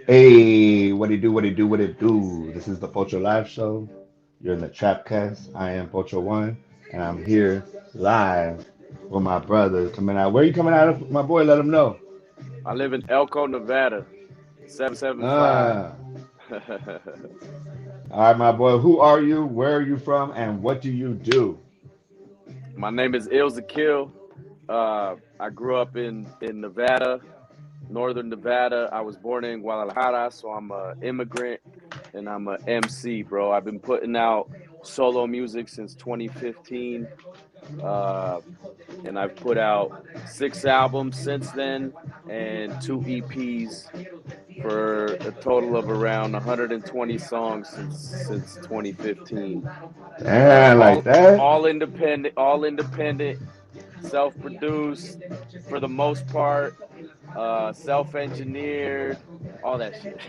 Hey, what it do, what it do, what it do? This is the Pocho Live Show. You're in the Trapcast. I am Pocho1, and I'm here live with my brother coming out. Where you coming out of, my boy? Let him know. I live in Elko, Nevada, 775. Uh, all right, my boy. Who are you? Where are you from? And what do you do? My name is Zakiel. I grew up in Nevada, northern Nevada. I was born in Guadalajara, so I'm a immigrant and I'm a MC, bro. I've been putting out solo music since 2015, uh, and I've put out 6 albums since then and 2 EPs for a total of around 120 songs since 2015. Uh, Damn, like all that? all independent, self-produced for the most part, self-engineered, all that shit.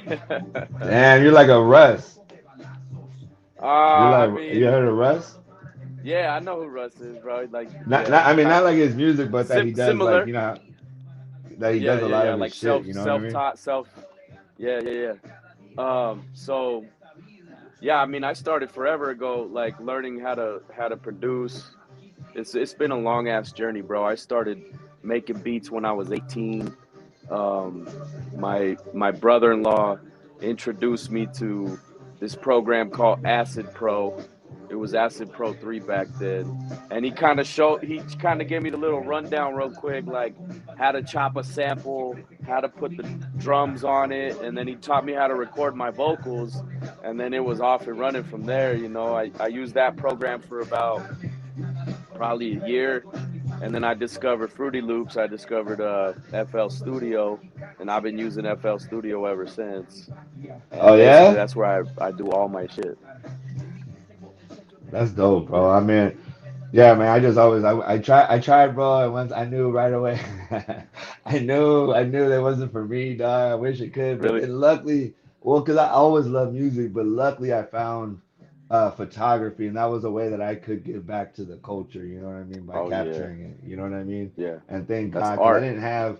Damn, you're like a Russ. You're I like, you mean, heard of Russ? yeah, I know who Russ is, bro. Like, Not, yeah, I mean, kind not like his music, but that he does like, similar. that he Yeah, does a yeah, lot yeah. of his Like shit. You know what I mean? self-taught, self. Yeah, yeah, yeah. So yeah, I mean, I started forever ago, like learning how to produce. It's been a long ass journey, bro. I started making beats when I was 18. Um, my brother-in-law introduced me to this program called Acid Pro. It was Acid Pro 3 back then. And he kind of gave me the little rundown real quick, like how to chop a sample, how to put the drums on it, and then he taught me how to record my vocals, and then it was off and running from there. I used that program for about probably a year, and then I discovered Fruity Loops. I discovered FL Studio, and I've been using FL Studio ever since. Oh And basically, yeah? that's where I do all my shit. That's dope, bro. I mean, yeah, man. I just always I tried, bro. And once I knew right away, I knew that wasn't for me, dog. I wish it could, but Really? then luckily, well, because I always loved music, but luckily I found photography, and that was a way that I could give back to the culture. You know what I mean? By Oh yeah, capturing it. You know what I mean? yeah. And thank That's God, because I art. didn't have.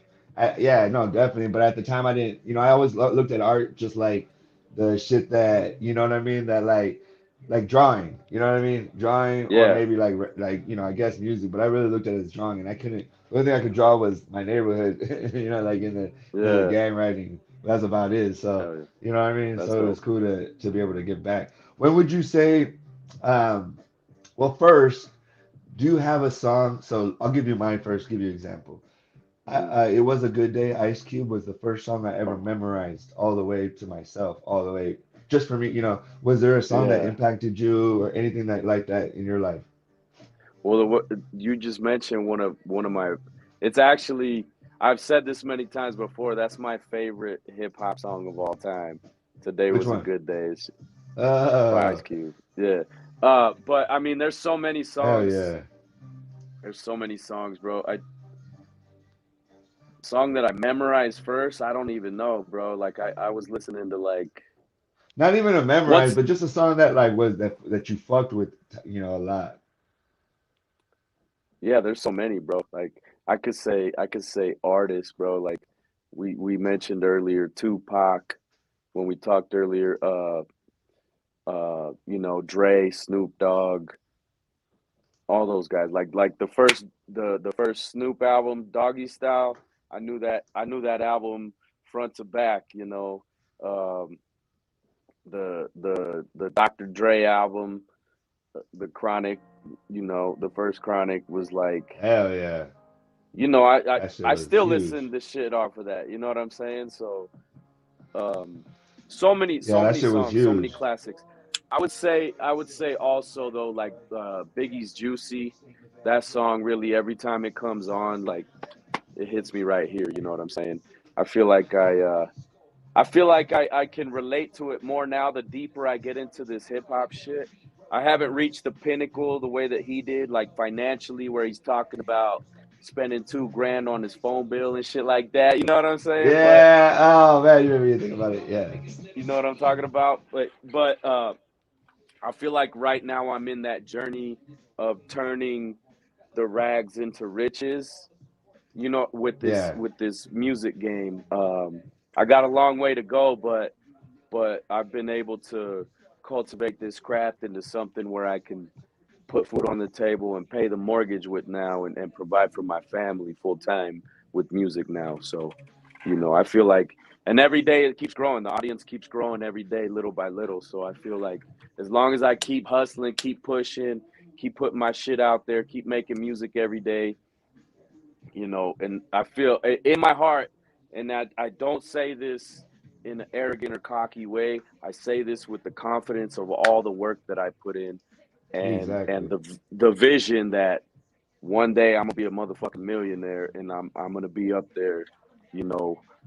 Yeah, no, definitely. But at the time, I didn't. I always looked at art just like the shit that you know what I mean. That like drawing, you know what I mean? Drawing or Yeah, maybe like I guess music, but I really looked at it as drawing and I couldn't the only thing I could draw was my neighborhood, like in the yeah. gang writing. That's about it. So, Hell yeah. you know what I mean? That's So it was dope. cool to be able to give back. When would you say um well first, do you have a song? So I'll give you mine first, give you an example. Hmm. It was a good day. Ice Cube was the first song I ever memorized all the way to myself, all the way just for me. Was there a song that Yeah. impacted you or anything like that in your life? Well, what you just mentioned one of my. It's actually I've said this many times before. That's my favorite hip hop song of all time. Today Which was a one? good day. It's by Uh, Ice Cube. Yeah. But I mean, there's so many hell songs. yeah. There's so many songs, bro. I song that I memorized first. I don't even know, bro. Like I was listening to like Not even a memorize, what's but just a song that like was that you fucked with, a lot. yeah. There's so many, bro. Like I could say artists, bro. Like we mentioned earlier, Tupac when we talked earlier. Dre, Snoop Dogg, all those guys. Like the first Snoop album, Doggy Style. I knew that album front to back. Um, the Dr. Dre album, the Chronic. The first Chronic was like, Hell yeah. I I, That shit I was still huge. listen to shit off of that. You know what I'm saying? So um, so many Yeah, so that many shit was songs, so many huge. classics. I would say also though, like Biggie's Juicy. That song really, every time it comes on, like it hits me right here. You know what I'm saying? I feel like I can relate to it more now the deeper I get into this hip hop shit. I haven't reached the pinnacle the way that he did, like financially, where he's talking about spending 2 grand on his phone bill and shit like that. You know what I'm saying? But Yeah. Oh man, you made me think about it. Yeah. you know what I'm talking about. But I feel like right now I'm in that journey of turning the rags into riches. With this Yeah. with this music game. I got a long way to go, but I've been able to cultivate this craft into something where I can put food on the table and pay the mortgage with now, and provide for my family full time with music now. So, I feel like, and every day it keeps growing. The audience keeps growing every day, little by little. So I feel like as long as I keep hustling, keep pushing, keep putting my shit out there, keep making music every day, and I feel in my heart, and I don't say this in an arrogant or cocky way. I say this with the confidence of all the work that I put in, and Exactly. the vision that one day I'm gonna be a motherfucking millionaire, and I'm gonna be up there,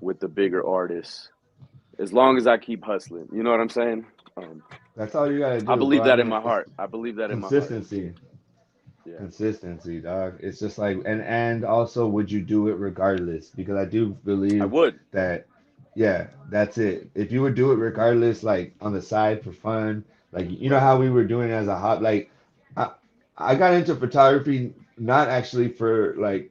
with the bigger artists. As long as I keep hustling, you know what I'm saying? Um, That's all you gotta I do, bro. believe I that in mean, my it's heart. I believe that in my heart. consistency. Yeah, Consistency, dog. It's just like, and also, would you do it regardless? Because I do I believe would. that, yeah, that's it. If you would do it regardless, like on the side for fun, like you know Right. how we were doing it as a hobby. Like, I I got into photography not actually for like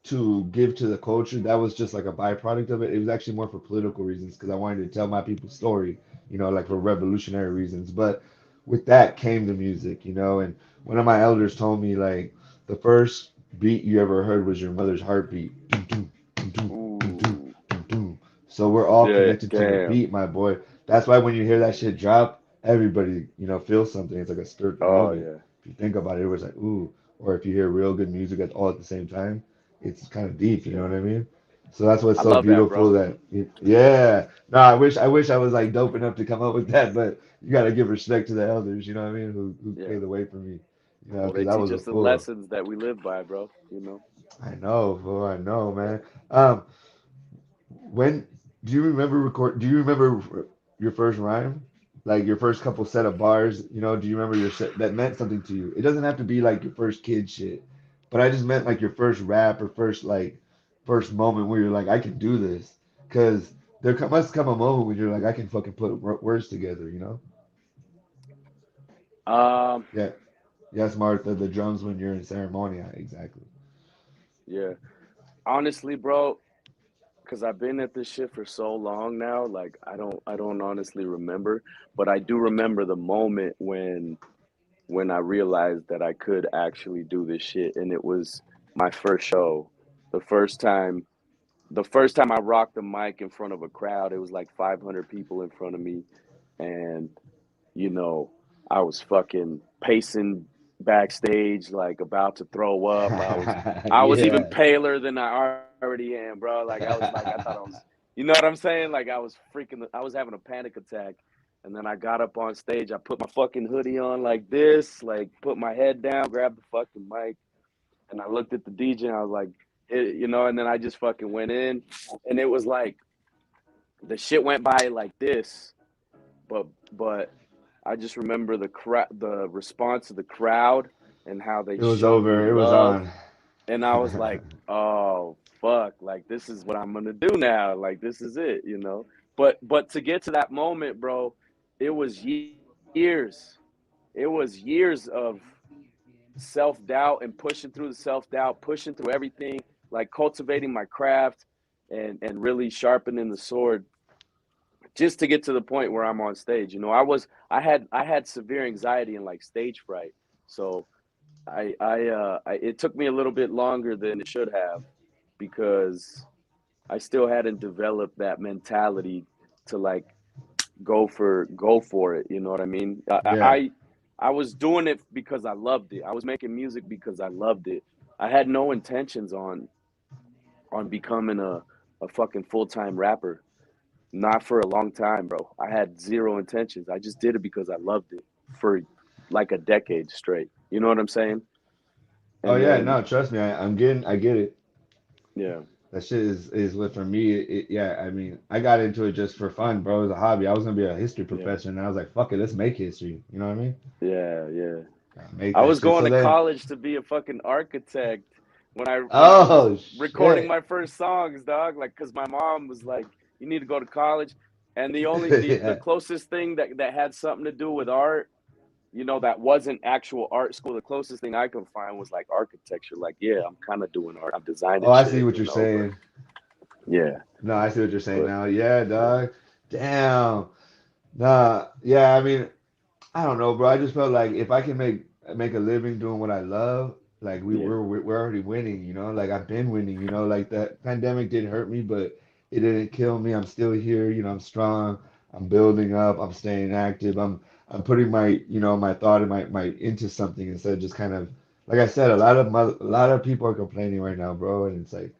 to give to the culture. That was just like a byproduct of it. It was actually more for political reasons because I wanted to tell my people's story, like for revolutionary reasons. But with that came the music, and one of my elders told me like the first beat you ever heard was your mother's heartbeat. Dum, dum, dum, dum, dum, dum, Ooh. dum, dum. So we're all Yeah. connected to the Damn. beat, my boy. That's why when you hear that shit drop, everybody, feels something. It's like a spiritual Oh moment. yeah. If you think about it, it was like, ooh. Or if you hear real good music at all at the same time, it's kind of deep, you know Yeah. what I mean? So that's what's I so love that, beautiful bro. that yeah. No, I wish I was like dope enough to come up with that, but you gotta give respect to the elders, you know what I mean, who Yeah. paved the way for me, Well, because they I teach was a us the fool. lessons that we live by, bro. I know, fool, I know, Yeah. man. When do you remember record? Do you remember your first rhyme? Like your first couple set of bars, do you remember your set that meant something to you? It doesn't have to be like your first kid shit, but I just meant like your first rap or first moment where you're like, I can do this. Because must come a moment when you're like, I can fucking put words together, you know? Um. Yeah. Yes, Martha, the drums when you're in ceremony. Exactly. Yeah. Honestly, bro, because I've been at this shit for so long now, like I don't honestly remember, but I do remember the moment when I realized that I could actually do this shit, and it was my first show. The first time, the first time I rocked the mic in front of a crowd, it was like 500 people in front of me, and you know, I was fucking pacing backstage, like about to throw up. I was even Yeah. paler than I already am, bro. Like I thought I was, you know what I'm saying? Like I was having a panic attack. And then I got up on stage. I put my fucking hoodie on like this, like put my head down, grabbed the fucking mic, and I looked at the DJ and I was like, and then I just fucking went in, and it was like the shit went by like this, but I just remember the response of the crowd and how they It was showed me over. It was love, on. and I was like, "Oh fuck, like this is what I'm going to do now. Like this is it." But to get to that moment, bro, it was years. It was years of self-doubt and pushing through the self-doubt, pushing through everything, like cultivating my craft and really sharpening the sword just to get to the point where I'm on stage. I had severe anxiety and like stage fright. So it took me a little bit longer than it should have because I still hadn't developed that mentality to like go for it. You know what I mean? I Yeah. I, I was doing it because I loved it. I was making music because I loved it. I had no intentions on becoming a fucking full-time rapper. Not for a long time, bro. I had zero intentions. I just did it because I loved it for like a decade straight. You know what I'm saying? Oh And yeah, then, no, trust me, I get it. yeah, That shit is what for me. Yeah, I mean, I got into it just for fun, bro. It was a hobby. I was gonna be a history yeah, professor, and I was like, fuck it, let's make history. You know what I mean? yeah. Make I that was shit. going So to then, college to be a fucking architect when I was oh recording shit, my first songs, dog. Like, cause my mom was like, "You need to go to college," and the yeah, closest thing that had something to do with art, that wasn't actual art school. The closest thing I could find was like architecture. Like, yeah, I'm kind of doing art. I'm oh, designing I see shit, what you're but saying. Yeah, No, I see what you're saying but now. Yeah, dog. Damn. Nah. Yeah, I mean, I don't know, bro. I just felt like if I can make a living doing what I love, like yeah, we're already winning, you know? Like I've been winning, you know? Like that pandemic did hurt me, but it didn't kill me. I'm still here, you know, I'm strong. I'm building up. I'm staying active. I'm putting my, you know, my thought and my into something instead of just kind of like I said, a lot of people are complaining right now, bro, and it's like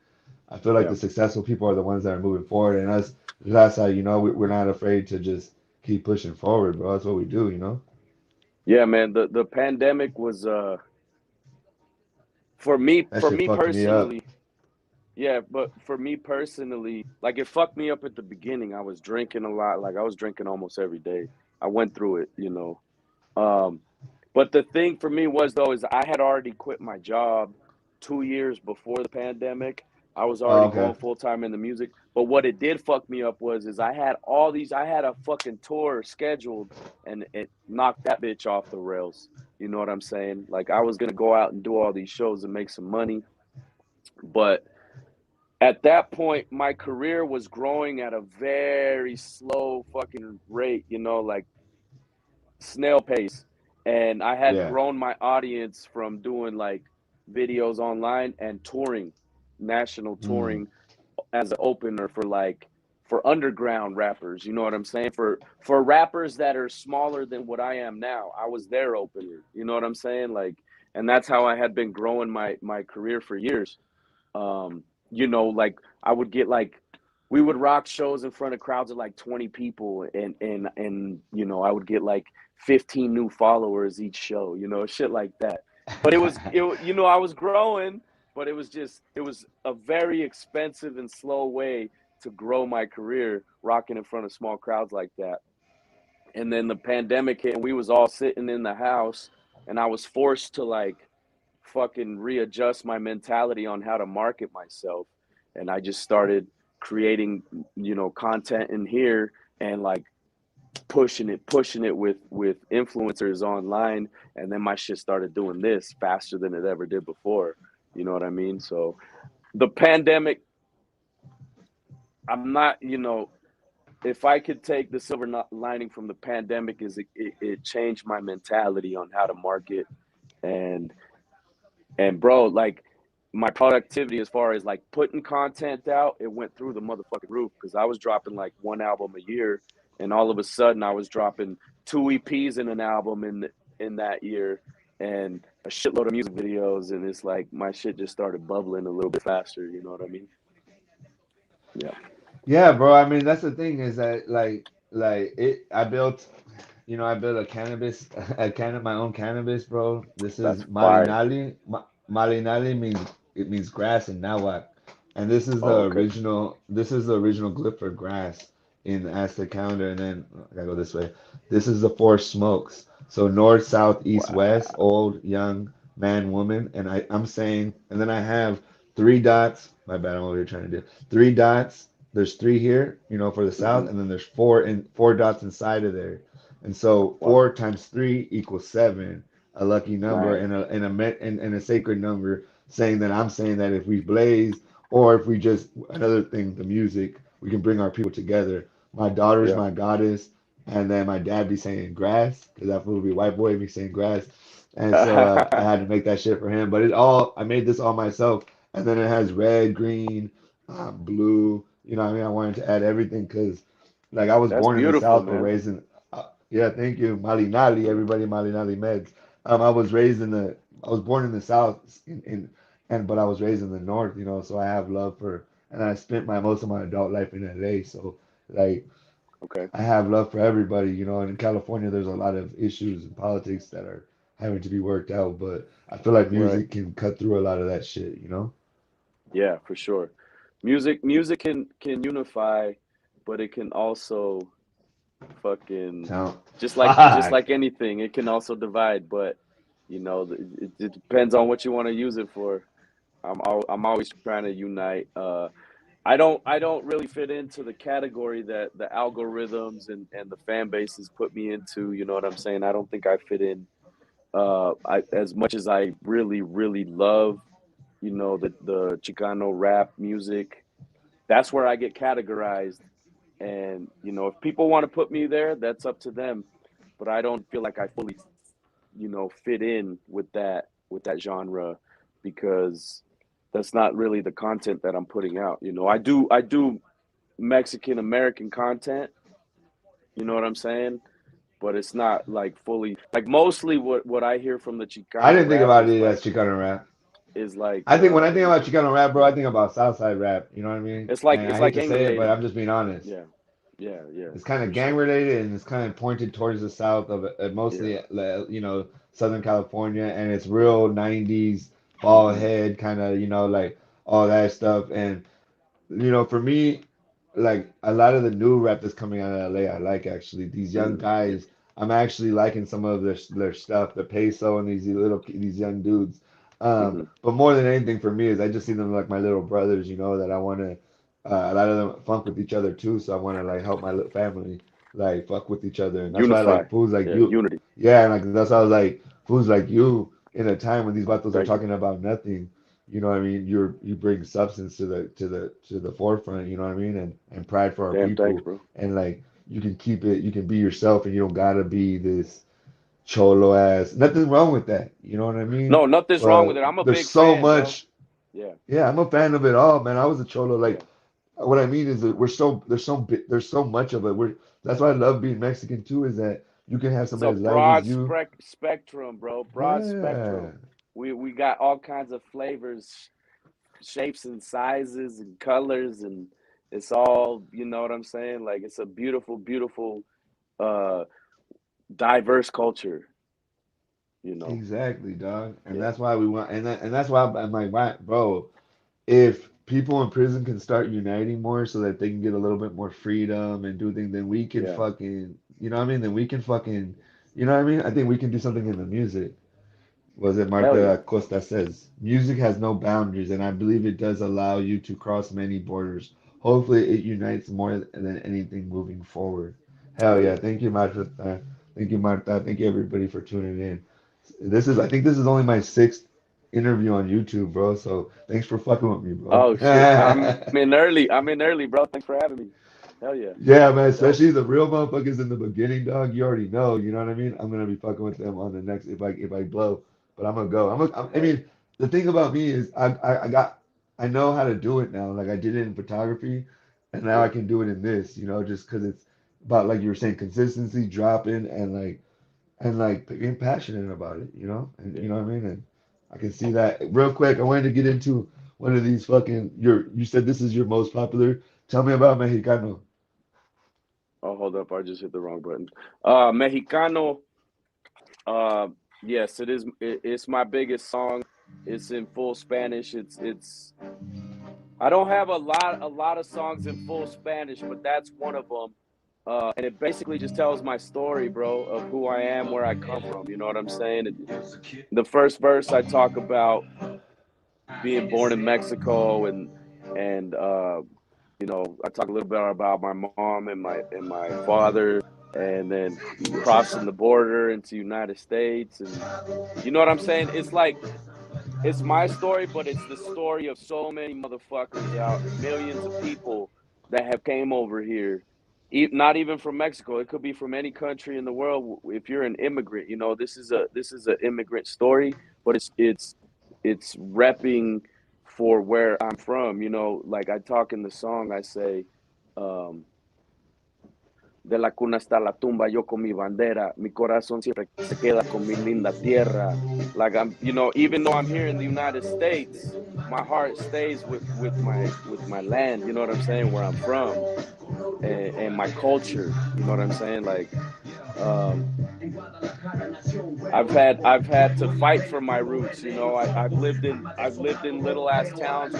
I feel like yeah, the successful people are the ones that are moving forward, and us, that's how you know we're not afraid to just keep pushing forward, bro. That's what we do, you know. yeah, man. The pandemic was That for shit me fucked me up. personally. Yeah, but for me personally, like it fucked me up at the beginning. I was drinking a lot. Like I was drinking almost every day. I went through it, you know. Um, but the thing for me was though is I had already quit my job 2 years before the pandemic. I was Oh, already okay. going full time in the music. But what it did fuck me up was is I had all these. I had a fucking tour scheduled, and it knocked that bitch off the rails. You know what I'm saying? Like I was gonna go out and do all these shows and make some money, but at that point my career was growing at a very slow fucking rate, you know, like snail pace. And I had Yeah. grown my audience from doing like videos online and touring, national Mm. touring as an opener for like for underground rappers, you know what I'm saying? For rappers that are smaller than what I am now. I was their opener. You know what I'm saying? Like, and that's how I had been growing my career for years. You know, like I would get like we would rock shows in front of crowds of like 20 people, and you know, I would get like 15 new followers each show, you know, shit like that. But you know, I was growing, but it was a very expensive and slow way to grow my career rocking in front of small crowds like that. And then the pandemic hit and we was all sitting in the house, and I was forced to like fucking readjust my mentality on how to market myself. And I just started creating, you know, content in here and like pushing it with influencers online. And then my shit started doing this faster than it ever did before. You know what I mean? So the pandemic, I'm not, you know, if I could take the silver lining from the pandemic is it changed my mentality on how to market. and And bro, like my productivity as far as like putting content out, it went through the motherfucking roof because I was dropping like one album a year, and all of a sudden I was dropping two EPs in an album in that year, and a shitload of music videos, and it's like my shit just started bubbling a little bit faster. You know what I mean? Yeah, Yeah, bro. I mean, that's the thing is that like it. I built a cannabis, my own cannabis, bro. This is that's fire. Malinali. Malinali means it means grass in Nahuatl, and this is Oh, the okay. original. This is the original glyph for grass in the Aztec calendar. And then I gotta go this way. This is the four smokes. So north, south, east, west, Wow. old, young, man, woman, and I'm saying, and then I have three dots. My bad, I'm over here trying to do three dots. There's three here, you know, for the Mm-hmm. south, and then there's four dots inside of there. And so Wow. 4 times 3 equals 7, a lucky number Nice. and a sacred number, saying that I'm saying that if we blaze or if we just another thing, the music, we can bring our people together. My daughter's Yeah. my goddess, and then my dad be saying grass because that fool be white boy be saying grass, and so I had to make that shit for him. But I made this all myself, and then it has red, green, blue. You know what I mean? I wanted to add everything because like I was That's born in the beautiful, South, but man. raised in yeah, thank you. Malinali, everybody Malinali meds. I was raised in the I was born in the South but I was raised in the North, you know, so I have love for and I spent my most of my adult life in LA, so like Okay. I have love for everybody, you know, and in California there's a lot of issues and politics that are having to be worked out, but I feel like Right. music can cut through a lot of that shit, you know? Yeah, for sure. Music can unify, but it can also fucking Sound just fuck. like anything, it can also divide. But you know, it depends on what you want to use it for. I'm always trying to unite. I don't really fit into the category that the algorithms and the fan bases put me into. You know what I'm saying? I don't think I fit in. I as much as I really love, you know, the Chicano rap music. that's where I get categorized. And if people want to put me there, that's up to them. But I don't feel like I fully, fit in with that genre, because that's not really the content that I'm putting out. I do Mexican American content. You know what I'm saying? But it's not like fully, like, mostly what I hear from the I Chicano didn't think rap about is it as like Chicano rap. is like I think when I think about Chicano rap, bro, I think about Southside rap. You know what I mean? it's like And it's I hate like to gang say it, but related. I'm just being honest. Yeah, yeah, yeah, It's kind of for gang sure. related and it's kind of pointed towards the south of Yeah. mostly, Southern California, and it's real 90s bald Hmm. head kind of, like all that stuff. And for me, like a lot of the new rap that's coming out of LA, I like actually these young Hmm. Yeah. guys. I'm actually liking some of their stuff, the Peso and these young dudes. Hmm. But more than anything for me is I just see them like my little brothers, that I want to. A lot of them funk with each other too, so I want to like help my little family like fuck with each other, and that's why I Unify. like fools like Yeah. you. Unity. Yeah, and like that's why I was like fools like you in a time when these battles are Thank you. talking about nothing. You know what I mean? You bring substance to the forefront. You know what I mean? And pride for our Damn. Thanks, people. bro. And like you can keep it. You can be yourself, and you don't gotta be this cholo ass. Nothing wrong with that. You know what I mean? No, nothing's wrong with But it. I'm a there's big so fan, bro. much. Yeah. Yeah, I'm a fan of it all, man. I was a cholo. Yeah. Like what I mean is that there's so much of it. That's why I love being Mexican too. Is that you can have It's somebody a as light as broad you. spectrum, bro. Broad Yeah, spectrum. We got all kinds of flavors, shapes and sizes and colors, and it's all, you know what I'm saying? Like, it's a beautiful, beautiful, uh diverse culture, you know. exactly, dog. And Yeah. that's why we want. And that's why I'm like, why, bro. If people in prison can start uniting more so that they can get a little bit more freedom and do things, then we can Yeah. fucking, you know what I mean? Then we can fucking, you know what I mean? I think we can do something in the music. Was it Hell yeah. Marta Costa says, music has no boundaries, and I believe it does allow you to cross many borders. Hopefully, it unites more than anything moving forward. Hell Hell yeah. yeah. Thank you, Marta. Thank you, Marta. Thank you, everybody, for tuning in. I think this is only my sixth interview on YouTube, bro. So thanks for fucking with me, bro. Oh shit. I'm in early, bro. Thanks for having me. Hell yeah. Yeah, man, Dope. especially the real motherfuckers in the beginning, dog. You already know, you know what I mean? I'm gonna be fucking with them on the next if I blow, but I'm gonna go. I Hell mean, the thing about me is I know how to do it now. Like I did it in photography, and now I yeah. can do it in this. Just because it's about like you were saying, consistency, dropping, and like being passionate about it. And Yeah. you know what I mean. And I can see that real quick. I wanted to get into one of these fucking. You said this is your most popular. Tell me about Mexicano. Oh, hold up. I just hit the wrong button. Mexicano. Uh, yes, it is. It's my biggest song. It's in full Spanish. It's. I don't have a lot of songs in full Spanish, but that's one of them. And it basically just tells my story, bro, of who I am, where I come from. You know what I'm saying? The first verse I talk about being born in Mexico, and I talk a little bit about my mom and my father, and then crossing the border into United States, and you know what I'm saying? It's like it's my story, but it's the story of so many motherfuckers out, millions of people that have came over here. Not even from Mexico. It could be from any country in the world. If you're an immigrant, this is an immigrant story, but it's repping for where I'm from. Like I talk in the song, I say, um, de la cuna hasta la tumba, yo con mi bandera, mi corazón siempre se queda con mi linda tierra. Like even though I'm here in the United States, my heart stays with my land. You know what I'm saying? Where I'm from, and my culture. You know what I'm saying? Like, um, I've had to fight for my roots. I've lived in little ass towns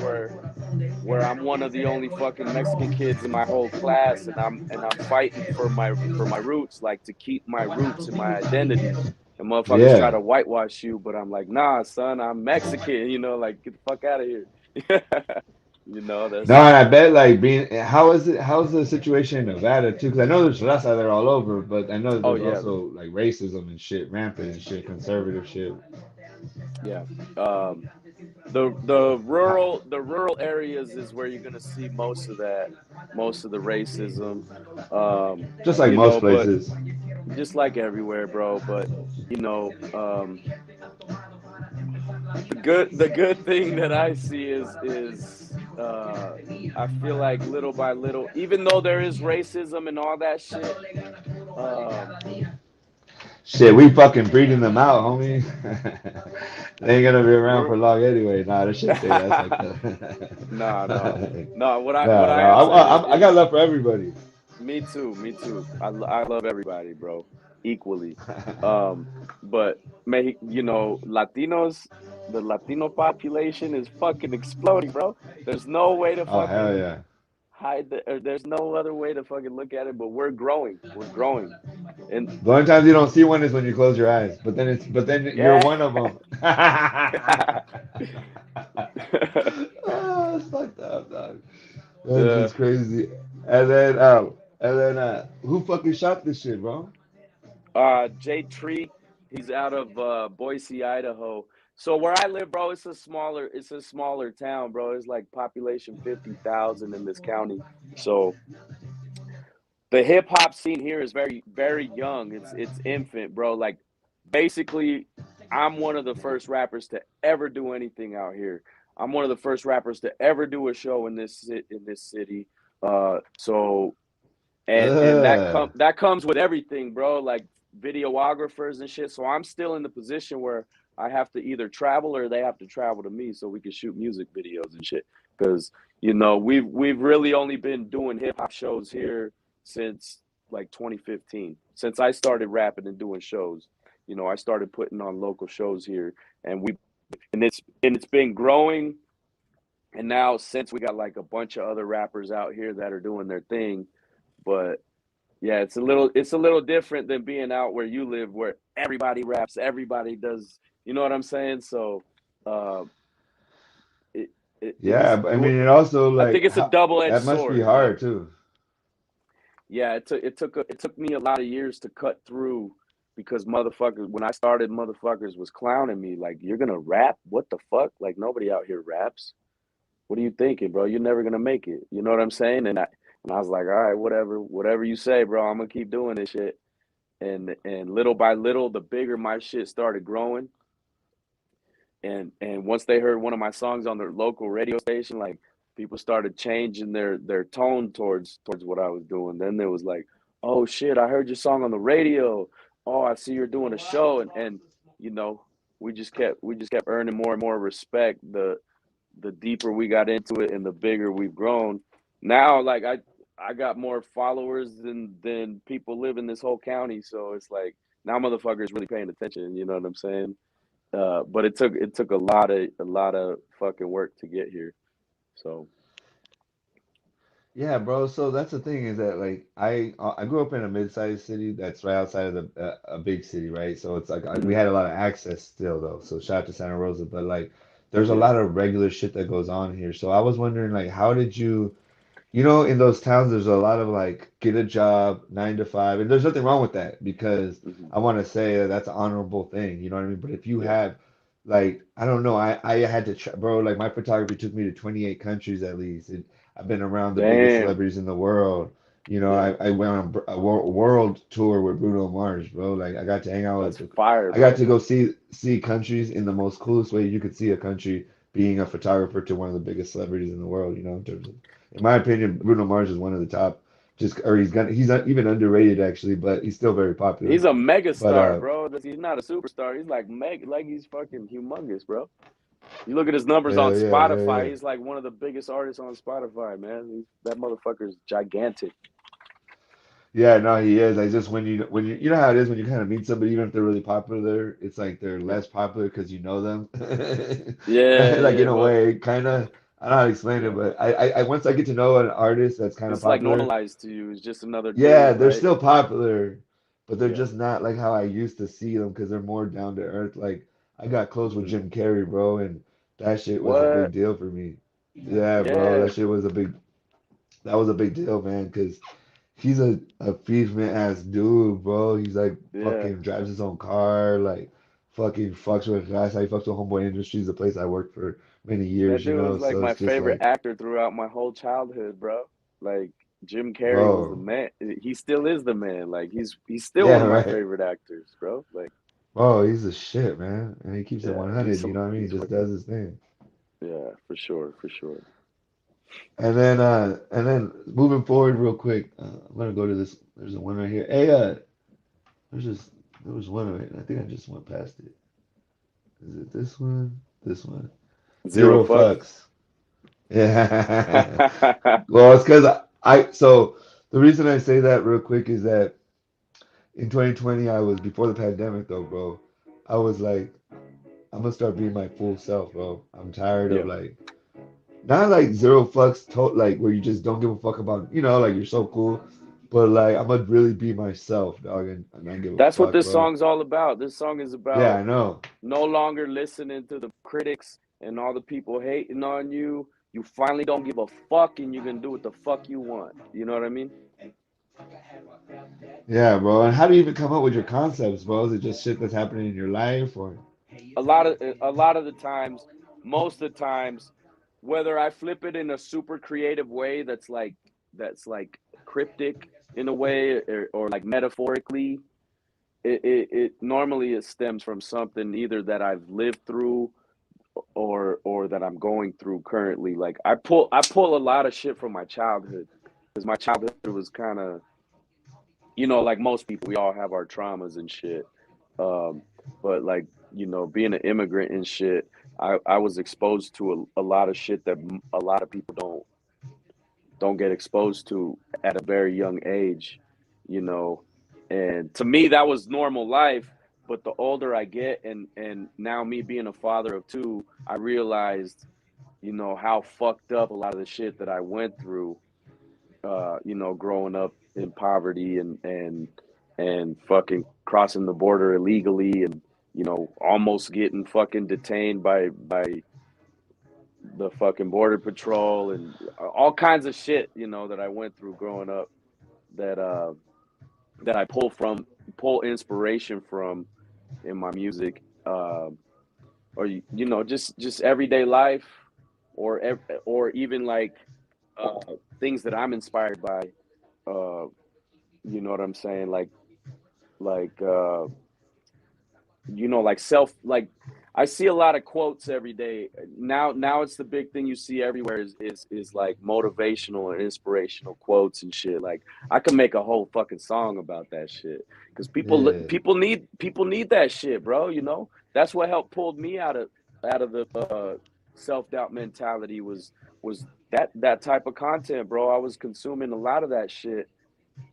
where I'm one of the only fucking Mexican kids in my whole class, and I'm fighting for my roots, like to keep my roots and my identity. And motherfuckers try Yeah. to whitewash you, but I'm like, nah, son, I'm Mexican. Like, get the fuck out of here. No, That's and I bet like how's the situation in Nevada too? Because I know there's raza there all over, but I know that oh there's yeah, bro. also like racism and shit, rampant and shit, conservative shit. Yeah. Um, the rural areas is where you're gonna see most of that, most of the racism. Um, Just like most but places. just like everywhere, bro. But the good thing that I see is I feel like little by little, even though there is racism and all that shit, um, Shit, we fucking breeding them out, homie. They ain't gonna be around we're for long anyway. Nah, that shit stay. That's like the. no, no, no. What No, I no, am saying I got is love for everybody. me too, me too. I love everybody, bro, equally. Um, but Latinos, the Latino population is fucking exploding, bro. There's no way to Oh hell fucking yeah. or there's no other way to fucking look at it, but we're growing. We're growing. And The only times you don't see one is when you close your eyes. But then you're yeah. one of them. Oh, it's fucked up, dog. That's Yeah. just crazy. And then who fucking shot this shit, bro? J Tree, he's out of Boise, Idaho. So where I live, bro, it's a smaller town, bro. It's like population 50,000 in this county. So the hip hop scene here is very very young. It's infant, bro. Like basically I'm one of the first rappers to ever do anything out here. I'm one of the first rappers to ever do a show in this city. So and Ugh. that comes with everything, bro, like videographers and shit. So I'm still in the position where I have to either travel or they have to travel to me so we can shoot music videos and shit. Because we've really only been doing hip hop shows here since like 2015. Since I started rapping and doing shows, I started putting on local shows here, and we and it's been growing. And now since we got like a bunch of other rappers out here that are doing their thing, but yeah, it's a little different than being out where you live, where everybody raps, everybody does. You know what I'm saying? So, uh, it it Yeah, was. but I mean, it also I think like it's a double edged that must be sword. Like, hard too. yeah, it took me a lot of years to cut through because motherfuckers, when I started, motherfuckers was clowning me like, "You're gonna rap? What the fuck? Like nobody out here raps. What are you thinking, bro? You're never gonna make it." You know what I'm saying? And I was like, "All right, whatever you say, bro. I'm gonna keep doing this shit." And little by little, the bigger my shit started growing, and once they heard one of my songs on their local radio station, like people started changing their tone towards what I was doing. Then there was like, oh shit, I heard your song on the radio. Oh, I see you're doing a show, and you know we just kept earning more and more respect. The deeper we got into it and the bigger we've grown. Now, like I got more followers than people live in this whole county. So it's like now motherfuckers really paying attention. You know what I'm saying? But it took a lot of fucking work to get here. So Yeah, bro. So that's the thing is that like I grew up in a mid-sized city that's right outside of the a big city, right? So it's like we mhm, had a lot of access still though. So shout out to Santa Rosa, but like there's a yeah, lot of regular shit that goes on here. So I was wondering like how did you in those towns, there's a lot of like get a job, 9 to 5, and there's nothing wrong with that because mhm, I want to say that that's an honorable thing. You know what I mean? But if you yeah, have, like, I don't know, I had to, bro, like my photography took me to 28 countries at least. I've been around the biggest damn, celebrities in the world. yeah, I went on a world tour with Bruno Mars, bro. Like, I got to hang out that's with, fire, I got bro. to go see countries in the most coolest way you could see a country being a photographer to one of the biggest celebrities in the world, in terms of in my opinion, Bruno Mars is one of the top. He's not even underrated actually, but he's still very popular. He's a But megastar, bro. He's not a superstar. He's like he's fucking humongous, bro. You look at his numbers on yeah, yeah, yeah, Spotify. yeah. He's like one of the biggest artists on Spotify, man. That motherfucker's gigantic. Yeah, no, he is. I just when you know how it is when you kind of meet somebody, even if they're really popular, it's like they're Yeah, less popular because you know them. yeah, Like yeah. in a Well, way, kind of. I don't know how to explain it, yeah. but I once I get to know an artist that's kind of It's like popular, normalized to you. It's just another yeah, dude, they're right? still popular, but they're Yeah. just not like how I used to see them because they're more down to earth. Like I got close with Hmm. Jim Carrey, bro, and that shit was a big What? deal for me. Yeah, bro, Yeah. that was a big deal, man, because he's a achievement ass dude, bro. He's like Yeah. fucking drives his own car, like fucking fucks with guys. How he fucks with Homeboy Industries, the place I worked for many That years, you dude know. was like So my it's just favorite like, actor throughout my whole childhood, bro. Like Jim Carrey was the bro, man. He still is the man. Like he's still one yeah, of my right. favorite actors, bro. Like Bro, he's a shit, man, and he keeps it yeah, he's 100. You some know what I mean? He he's just fucking does his thing. yeah, for sure, for sure. And then moving forward real quick, I'm gonna go to this. There's a one right here. Hey, there's just there was one right. I think I just went past it. Is it this one? This one. Zero Zero fucks. fucks. Yeah. Well, it's because so the reason I say that real quick is that in 2020 I was before the pandemic though, bro. I was like, I'm gonna start being my full self, bro. I'm tired of Yeah. like not like zero fucks to like where you just don't give a fuck about, like you're so cool, but like I'm gonna really be myself, dog, and not give a That's what fuck, this bro. song's all about. This song is Yeah, about I know. no longer listening to the critics and all the people hating on you. You finally don't give a fuck and you can do what the fuck you want. You know what I mean? Yeah, bro. And how do you even come up with your concepts, bro? Is it just shit that's happening in your life or? A lot of the times, most of the times, whether I flip it in a super creative way that's like cryptic in a way or like metaphorically, it normally it stems from something either that I've lived through or that I'm going through currently. Like I pull a lot of shit from my childhood because my childhood was kind of, like most people, we all have our traumas and shit. Um, but like, being an immigrant and shit, I was exposed to a lot of shit that a lot of people don't get exposed to at a very young age, you know. And to me, that was normal life. But the older I get, and now me being a father of two, I realized, how fucked up a lot of the shit that I went through, growing up in poverty and fucking crossing the border illegally and almost getting fucking detained by the fucking border patrol and all kinds of shit, that I went through growing up that that I pull inspiration from in my music, or just everyday life, or even like uh, things that I'm inspired by. Uh, you know what I'm saying? Like like like I see a lot of quotes every day. Now it's the big thing you see everywhere is like motivational and inspirational quotes and shit. Like I could make a whole fucking song about that shit because people Yeah. people need people need that shit, bro. That's what helped pulled me out of the self-doubt mentality was that type of content, bro. I was consuming a lot of that shit,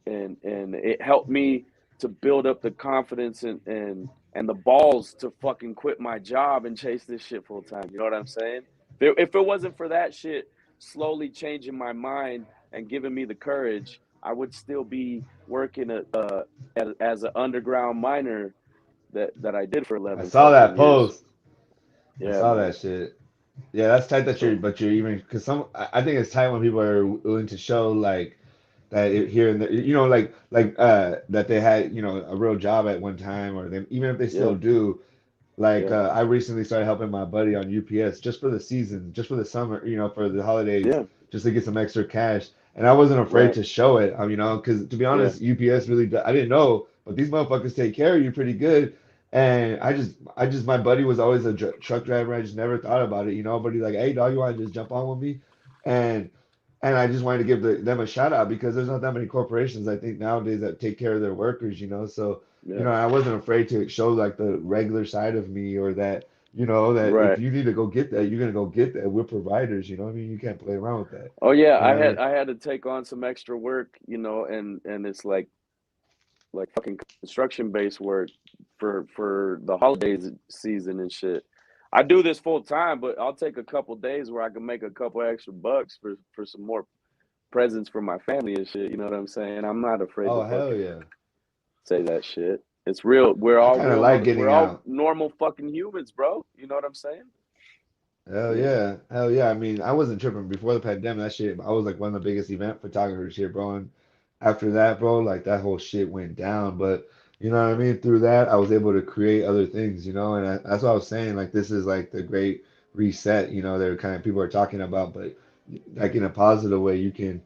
and it helped me to build up the confidence and the balls to fucking quit my job and chase this shit full time. You know what I'm saying? If it wasn't for that shit slowly changing my mind and giving me the courage, I would still be working as an underground miner that I did for I 11 saw fucking that years. post. I Yeah, saw man. that shit. Yeah, that's tight that So but you're even, because I think it's tight when people are willing to show like that here and there, that they had, a real job at one time, or they, even if they still yeah, do. Like yeah, I recently started helping my buddy on UPS just for the season, just for the summer, for the holidays, yeah. just to get some extra cash. And I wasn't afraid Right. to show it, because to be Yeah, honest, UPS really, I didn't know, but these motherfuckers take care of you pretty good. And my buddy was always a truck driver. I just never thought about it, but he's like, hey, dog, you want to just jump on with me? And I just wanted to give them a shout out because there's not that many corporations I think nowadays that take care of their workers, so yeah. I wasn't afraid to show like the regular side of me, or that, that if Right. you need to go get that, you're gonna go get that. We're providers, you know what I mean? You can't play around with that. Oh yeah, You know I what I had mean? I had to take on some extra work, and it's like fucking construction based work for the holidays season and shit. I do this full time, but I'll take a couple days where I can make a couple extra bucks for some more presents for my family and shit. You know what I'm saying? I'm not afraid to Oh, hell fucking yeah. say that shit. It's real. We're I all kind of real. like We're getting all out. normal fucking humans, bro. You know what I'm saying? Hell Yeah. yeah. Hell yeah. I mean, I wasn't tripping before the pandemic. That shit, I was like one of the biggest event photographers here, bro. And after that, bro, like that whole shit went down. But you know what I mean? Through that, I was able to create other things, and that's what I was saying. Like, this is like the great reset. They're kind of people are talking about, but like in a positive way, you can.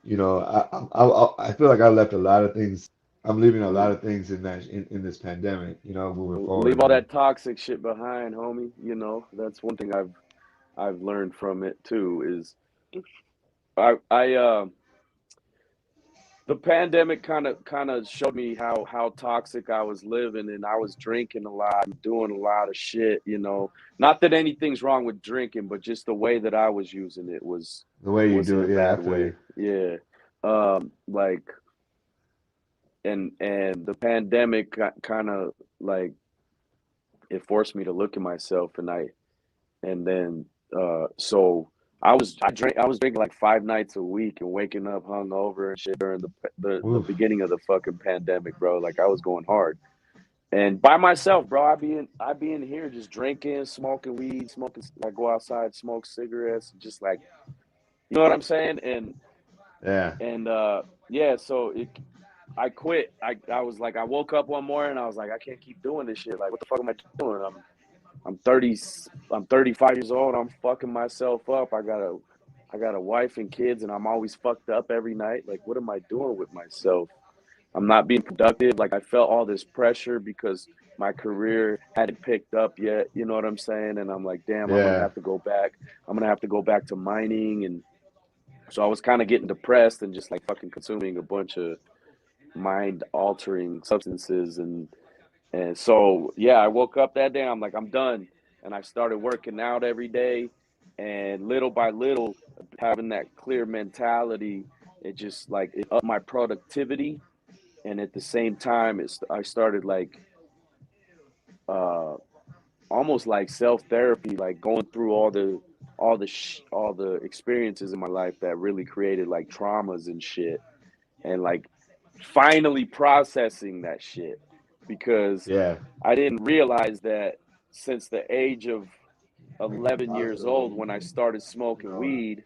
I feel like I left a lot of things. I'm leaving a lot Mm. of things in this pandemic. Moving forward, Leave all man. that toxic shit behind, homie. That's one thing I've learned from it too. Is I the pandemic kind of showed me how toxic I was living, and I was drinking a lot and doing a lot of shit. Not that anything's wrong with drinking, but just the way that I was using it The way you was do in a it, yeah, I bad feel way. you. Yeah. Like, and the pandemic kind of like it forced me to look at myself, and then so I was drinking like 5 nights a week and waking up hungover and shit during the Oof. beginning of the fucking pandemic, bro. Like, I was going hard. And by myself, bro. I be in here just drinking, smoking weed, smoking. I go outside, smoke cigarettes, just like, you know what I'm saying. Yeah. And yeah, so I quit. I was like, I woke up one morning and I was like, I can't keep doing this shit. Like, what the fuck am I doing? I'm 30. I'm 35 years old. I'm fucking myself up. I got a wife and kids, and I'm always fucked up every night. Like, what am I doing with myself? I'm not being productive. Like, I felt all this pressure because my career hadn't picked up yet. You know what I'm saying? And I'm like, damn, I'm gonna Yeah. have to go back. I'm gonna have to go back to mining, and so I was kind of getting depressed and just like fucking consuming a bunch of mind altering substances. And so, yeah, I woke up that day. I'm like, I'm done. And I started working out every day. And little by little, having that clear mentality, it just like it upped my productivity. And at the same time, I started like uh, almost like self therapy, like going through all the experiences in my life that really created like traumas and shit, and like finally processing that shit, because Yeah. I didn't realize that since the age of 11 years old, when I started smoking weed,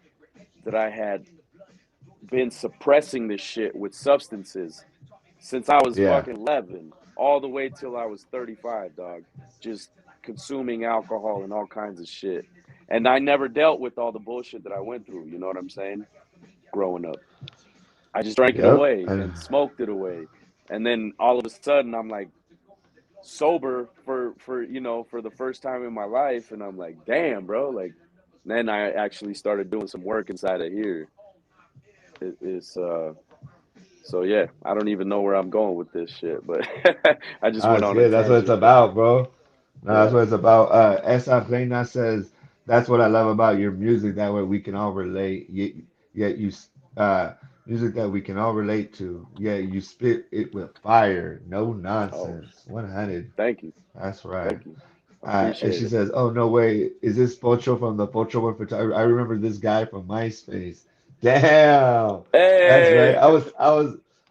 that I had been suppressing this shit with substances since I was Yeah. fucking 11, all the way till I was 35, dog. Just consuming alcohol and all kinds of shit. And I never dealt with all the bullshit that I went through, you know what I'm saying? Growing up, I just drank it Yep. away and smoked it away. And then all of a sudden, I'm like, sober for the first time in my life, and I'm like, damn, bro. Like, then I actually started doing some work inside of here. It's so yeah, I don't even know where I'm going with this shit, but I just Ah, went it's on a good. That's what it's tangent. about, bro. No, that's Yeah. what it's about. Esa Reina says, that's what I love about your music. That way we can all relate. Yet uh, music that we can all relate to. Yeah, you spit it with fire. No Oh, nonsense. 100. thank you. That's right. Thank you. I And appreciate she it. says, "Oh no way, is this Pocho from the Pocho 1 photography? I remember this guy from MySpace. Damn, that's right. Hey,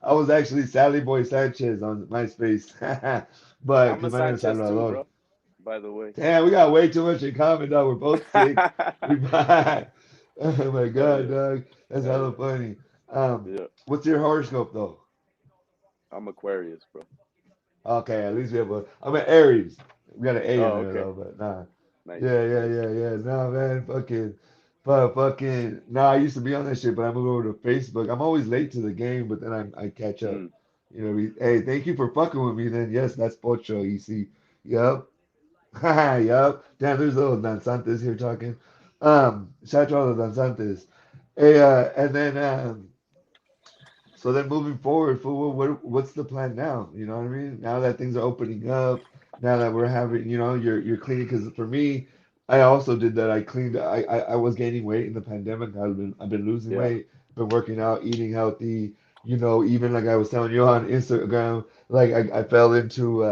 I was actually Sally Boy Sanchez on MySpace, but I'm a because my name is Sanchez too, Salvador. bro. By the way. Damn, we got way too much in common, dog. We're both sick. We buy. Oh my Hell God, yeah. dog, that's Hell hella yeah. funny. Yeah. What's your horoscope though? I'm Aquarius, bro. Okay, at least we have a. I'm an Aries. We got an A in Oh, there okay. though, but nah. Nice. Yeah, yeah, Nice. yeah, yeah. Nah, man, fucking. Nah, I used to be on that shit, but I moved over to Facebook. I'm always late to the game, but then I catch up. Mm. Hey, thank you for fucking with me. Then yes, that's Pocho. You see, yup, yup. Damn, there's little danzantes here talking. Shout out to all the danzantes. Hey, and then so then moving forward, fool, what's the plan now? You know what I mean? Now that things are opening up, now that we're having, you're cleaning. Because for me, I also did that. I cleaned. I was gaining weight in the pandemic. I've been losing Yeah. weight, been working out, eating healthy. Even like I was telling you on Instagram, like I fell into.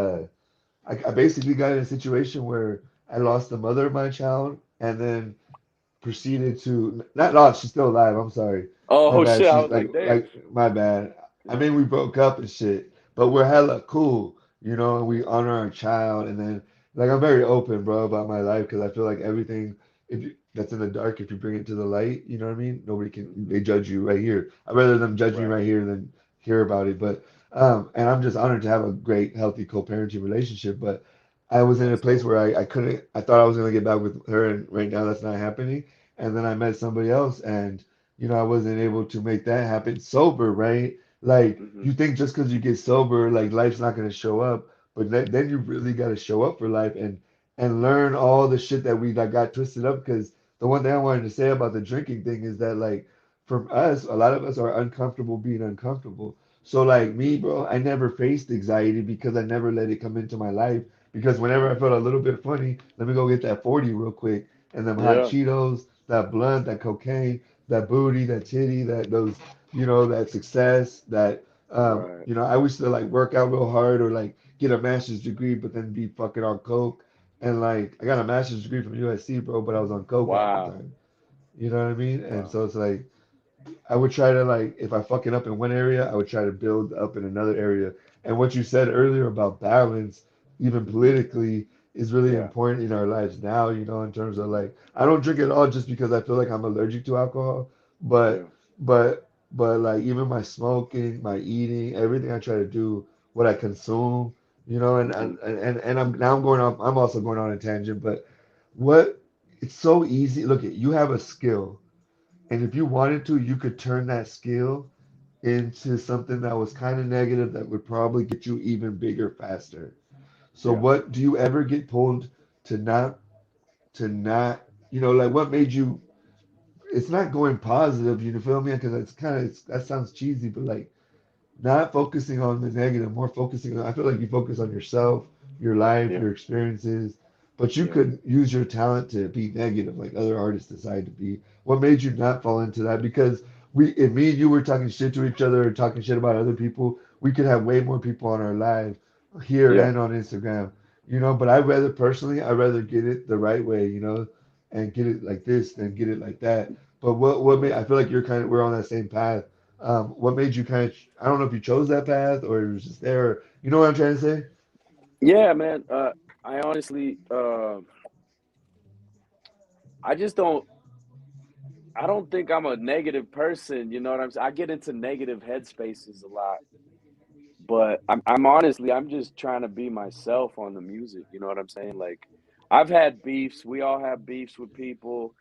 I basically got in a situation where I lost the mother of my child, and then proceeded to not lost. She's still alive. I'm sorry. My Oh bad. shit. I She's was like, damn. like my bad. I Yeah. mean, we broke up and shit, but we're hella cool, and we honor our child. And then like I'm very open, bro, about my life because I feel like everything that's in the dark, if you bring it to the light, you know what I mean? Nobody can they judge you right here. I'd rather them judge me Right. right here than hear about it. But and I'm just honored to have a great, healthy co-parenting relationship. But I was in a That's place dope. where I couldn't, I thought I was gonna get back with her, and right now that's not happening. And then I met somebody else, and I wasn't able to make that happen sober, right? Like Hmm. you think just because you get sober, like life's not gonna show up, but then you really gotta show up for life and learn all the shit that we like got twisted up. Because the one thing I wanted to say about the drinking thing is that like from us, a lot of us are uncomfortable being uncomfortable. So like me, Hmm. bro, I never faced anxiety because I never let it come into my life because whenever I Hmm. felt a little bit funny, let me go get that 40 real quick. And them hot Yeah. Cheetos, that blunt, that cocaine, that booty, that titty, that those, that success, that, Right. I used to like work out real hard or like get a master's degree, but then be fucking on coke. And like, I got a master's degree from USC, bro, but I was on coke half the Wow. time. You know what I mean? And Wow. so it's like, I would try to like if I fucking up in one area, I would try to build up in another area. And what you said earlier about balance, even Hmm. politically, is really Yeah. important in our lives now, in terms of like I don't drink at all just because I feel like I'm allergic to alcohol, Yeah. but like even my smoking, my eating, everything I try to do, what I consume, and Hmm. I'm going off I'm also going on a tangent, but what it's so easy. Look at you have a skill and if you wanted to, you could turn that skill into something that was kind of negative that would probably get you even bigger faster. So Yeah. what do you ever get pulled to not, like what made you, it's not going positive, you feel me? Because it's kind of, that sounds cheesy, but like not focusing on the negative, more focusing on, I feel like you focus on yourself, your life, Yeah. your experiences, but you Yeah. could use your talent to be negative like other artists decide to be. What made you not fall into that? Because if me and you were talking shit to each other or talking shit about other people, we could have way more people on our live here Yeah. and on Instagram, but I'd rather get it the right way, and get it like this than get it like that. But what made, Yeah. I feel like we're on that same path. What made you kind of, I don't know if you chose that path or it was just there. You know what I'm trying to say? Yeah, man. I honestly, I just don't. I don't think I'm a negative person. You know what I'm saying? I get into negative headspaces a lot, but I'm honestly, I'm just trying to be myself on the music. You know what I'm saying? Like, I've had beefs. We all have beefs with people.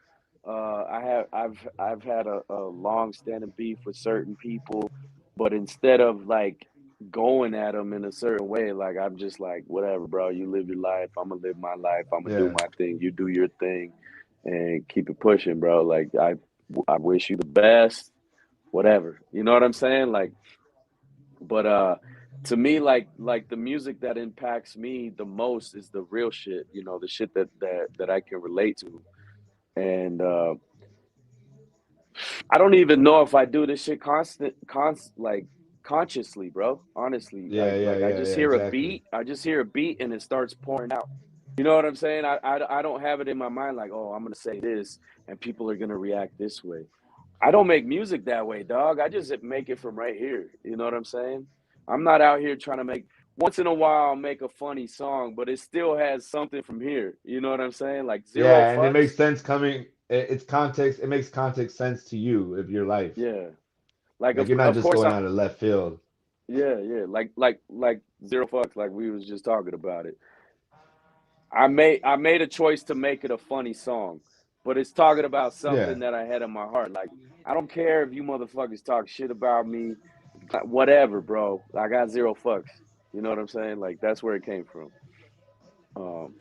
I've had a long standing beef with certain people, but instead of like going at them in a certain way, like I'm just like, whatever, bro. You live your life. I'm gonna live my life. I'm gonna do Yeah. my thing. You do your thing, and keep it pushing, bro. Like I wish you the best. Whatever. You know what I'm saying? Like, but to me, like the music that impacts me the most is the real shit. You know, the shit that I can relate to. And I don't even know if I do this shit like consciously, bro. Honestly, Yeah, yeah, I yeah, just yeah, hear a exactly. beat. I just hear a beat and it starts pouring out. You know what I'm saying? I don't have it in my mind like, oh, I'm gonna say this and people are gonna react this way. I don't make music that way, dog. I just make it from right here. You know what I'm saying? I'm not out here trying to make. Once in a while, I'll make a funny song, but it still has something from here. You know what I'm saying? Like zero Yeah, and it makes fucks. sense coming. It's context. It makes context sense to you of your life. Yeah. Like Like you're not of just course going I. out of left field. Yeah, yeah. Like zero fucks. Like we was just talking about it. I made a choice to make it a funny song, but it's talking about Yeah. something that I had in my heart. Like I don't care if you motherfuckers talk shit about me, whatever, bro. I got zero fucks. You know what I'm saying? Like that's where it came from. Um,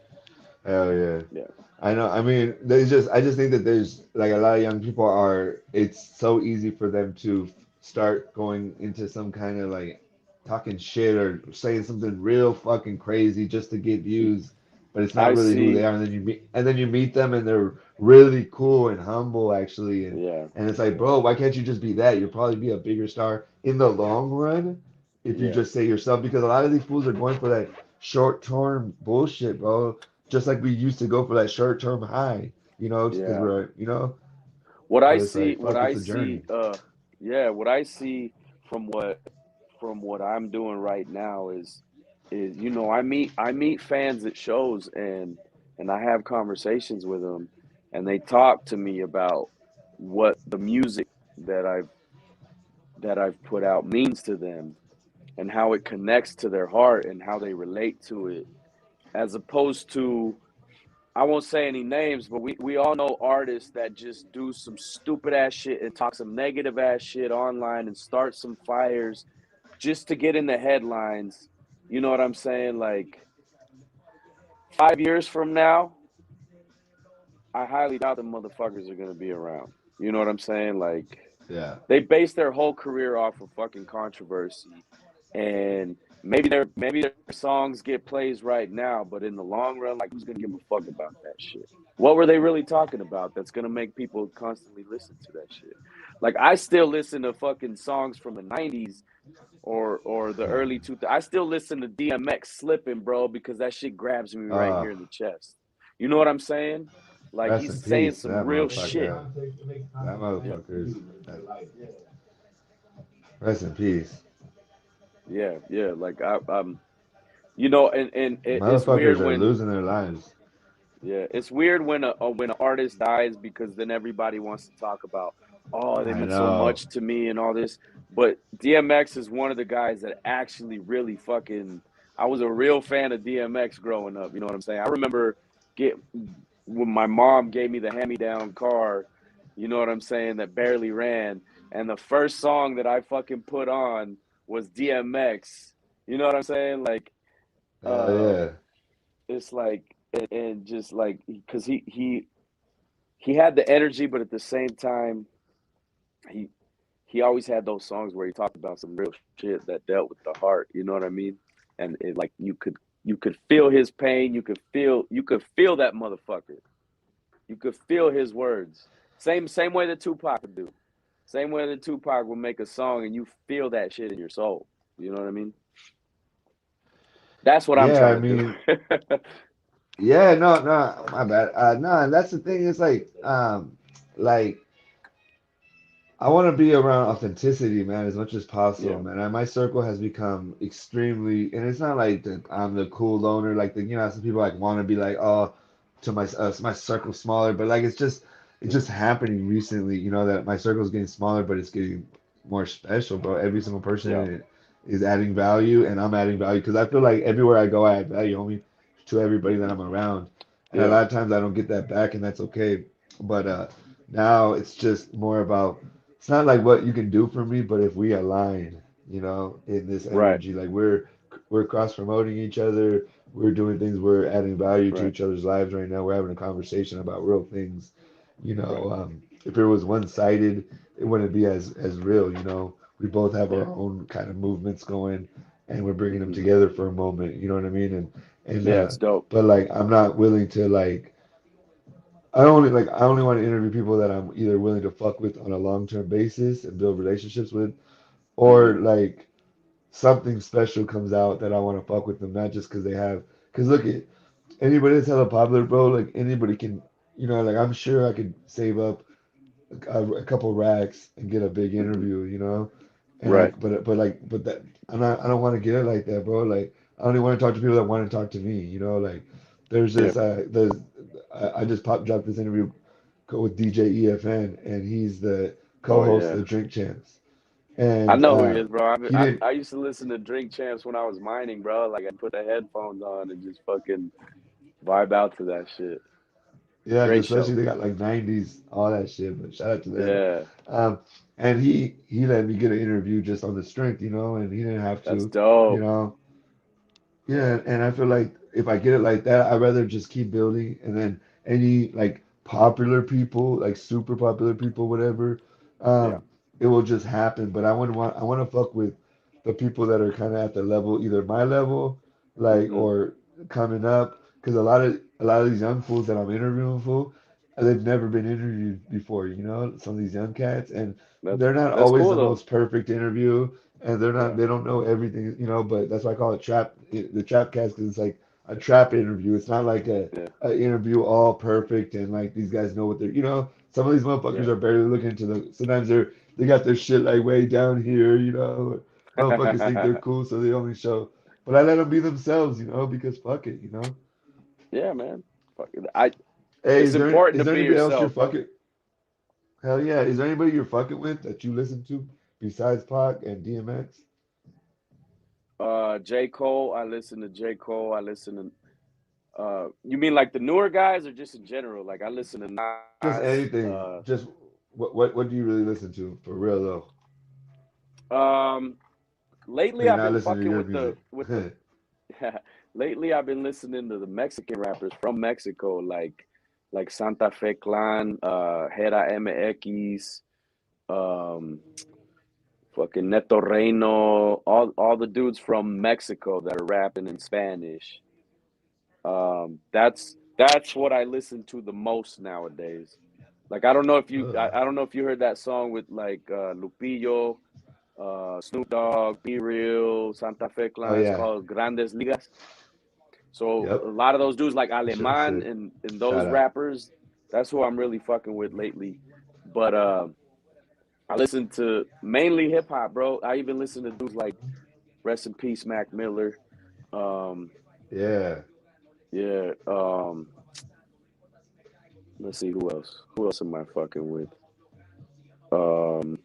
Hell yeah. yeah, I know. I mean, I just think that there's like a lot of young people it's so easy for them to start going into some kind of like talking shit or saying something real fucking crazy just to get views, but it's not I really who they see. are. And then you meet them and they're really cool and humble actually. Yeah, And it's like, bro, why can't you just be that? You'll probably be a bigger star in the long run if you yeah, just say yourself because a lot of these fools are going for that short term bullshit, bro, just like we used to go for that short term high, because yeah. What but I it's see, like, what fuck, I it's a journey. see, yeah, what I see from what I'm doing right now is I meet fans at shows and I have conversations with them and they talk to me about what the music that I've put out means to them and how it connects to their heart and how they relate to it as opposed to, I won't say any names, but we all know artists that just do some stupid ass shit and talk some negative ass shit online and start some fires just to get in the headlines. You know what I'm saying? Like 5 years from now, I highly doubt the motherfuckers are gonna be around. You know what I'm saying? Like Yeah, they base their whole career off of fucking controversy, and maybe their songs get plays right now, but in the long run, like who's gonna give a fuck about that shit? What were they really talking about that's gonna make people constantly listen to that shit? Like I still listen to fucking songs from the '90s or the early 2000s. I still listen to DMX slipping, bro, because that shit grabs me right uh, here in the chest. You know what I'm saying? Like rest he's in saying peace to some that real shit. motherfucker. That Yeah, motherfucker's rest in peace. yeah. Like I'm, and it's Motherfuckers weird are when, losing their lives. yeah, it's weird when an artist dies because then everybody wants to talk about, oh, they I meant so know. much to me and all this. But DMX is one of the guys that actually really fucking. I was a real fan of DMX growing up. You know what I'm saying? I remember get when my mom gave me the hand-me-down car. You know what I'm saying? That barely ran, and the first song that I fucking put on was DMX. You know what I'm saying? Like, Hell um, yeah. it's like and just like because he had the energy, but at the same time he he always had those songs where he talked about some real shit that dealt with the heart. You know what I mean? And it, like you could feel his pain. You could feel that motherfucker. You could feel his words. Same way that Tupac would do. Same way that Tupac would make a song and you feel that shit in your soul. You know what I mean? That's what I'm Yeah, trying I to do. mean, yeah, no, no, my bad. No, and that's the thing. It's like I want to be around authenticity, man, as much as possible, Yeah. man. And my circle has become extremely, and it's not like I'm the cool loner, like some people like want to be like, oh, to my circle smaller, but like it's just happening recently, that my circle is getting smaller, but it's getting more special, bro. Every single person Yeah. in it is adding value, and I'm adding value because I feel like everywhere I go, I add value, homie, to everybody that Hmm. I'm around, and a Yeah. lot of times I don't get that back, and that's okay. But now it's just more about it's not like what you can do for me, but if we align, in this Right. energy, like we're cross promoting each other, we're doing things, we're adding value to Right. each other's lives right now. We're having a conversation about real things. Right. If it was one-sided, it wouldn't be as real. We both have our Yeah. own kind of movements going, and we're bringing them Hmm. together for a moment. You know what I mean? And Yeah. It's dope. but like I'm not willing to like I only want to interview people that I'm either willing to fuck with on a long-term basis and build relationships with, or Hmm. like something special comes out that I want to fuck with them, not just because they have. Because look at anybody that's hella popular, bro. Like anybody can, like I'm sure I could save up a couple racks and get a big Hmm. interview, and Right. but that I don't want to get it like that, bro. Like I only want to talk to people that want to talk to me, like there's Yeah. this I just pop dropped this interview with DJ EFN, and he's the Oh co-host yeah. of Drink Champs, I and know who he is, bro. he I didn't. I used to listen to Drink Champs when I was mining, bro. Like I put the headphones on and just fucking vibe out to that shit. Yeah, Great because show. especially they got like 90s, all that shit. But shout out to them. Yeah. Um, and he let me get an interview just on the strength, and he didn't have That's to, you dope. know. Yeah, and I feel like if I get it like that, I'd rather just keep building, and then any like popular people, like super popular people, whatever, Yeah. um, it will just happen. But I want to fuck with the people that are kind of at the level, either my level, like Hmm. or coming up, because a lot of these young fools that I'm interviewing for, they've never been interviewed before, some of these young cats, and That's they're not that's always cool the though. most perfect interview and Yeah. they don't know everything, but that's why I call it the Trapcast because it's like a trap interview. It's not like Yeah. a interview all perfect and like these guys know what they're, some of these motherfuckers Yeah. are barely looking into sometimes they got their shit like way down here, motherfuckers think they're cool so they only show, but I let them be themselves, because fuck it. Yeah, man. Fuck it. I Hey, It's important is to there be anybody else you're yourself, bro. fucking? Hell yeah, is there anybody you're fucking with that you listen to besides Pac and DMX? J. Cole, I listen to J. Cole. I listen to You mean like the newer guys or just in general? Like I listen to Just Nas. anything. Just what do you really listen to for real though? Um, Or lately you're I've not been listening to fucking your with music. the lately I've been listening to the Mexican rappers from Mexico, like Santa Fe Clan, Hera MX, um, fucking Neto Reino, all the dudes from Mexico that are rapping in Spanish. That's what I listen to the most nowadays. Like I don't know if you heard that song with like Lupillo, Snoop Dogg, Be Real, Santa Fe Oh Clan. It's yeah. called Grandes Ligas. So a Yep. lot of those dudes like That shit was Aleman sick. and those Shout out. rappers, that's who I'm really fucking with lately. But I listen to mainly hip hop, bro. I even listen to dudes like Rest in Peace Mac Miller. Um, Yeah. yeah. Let's see who else. Who else am I fucking with? Um,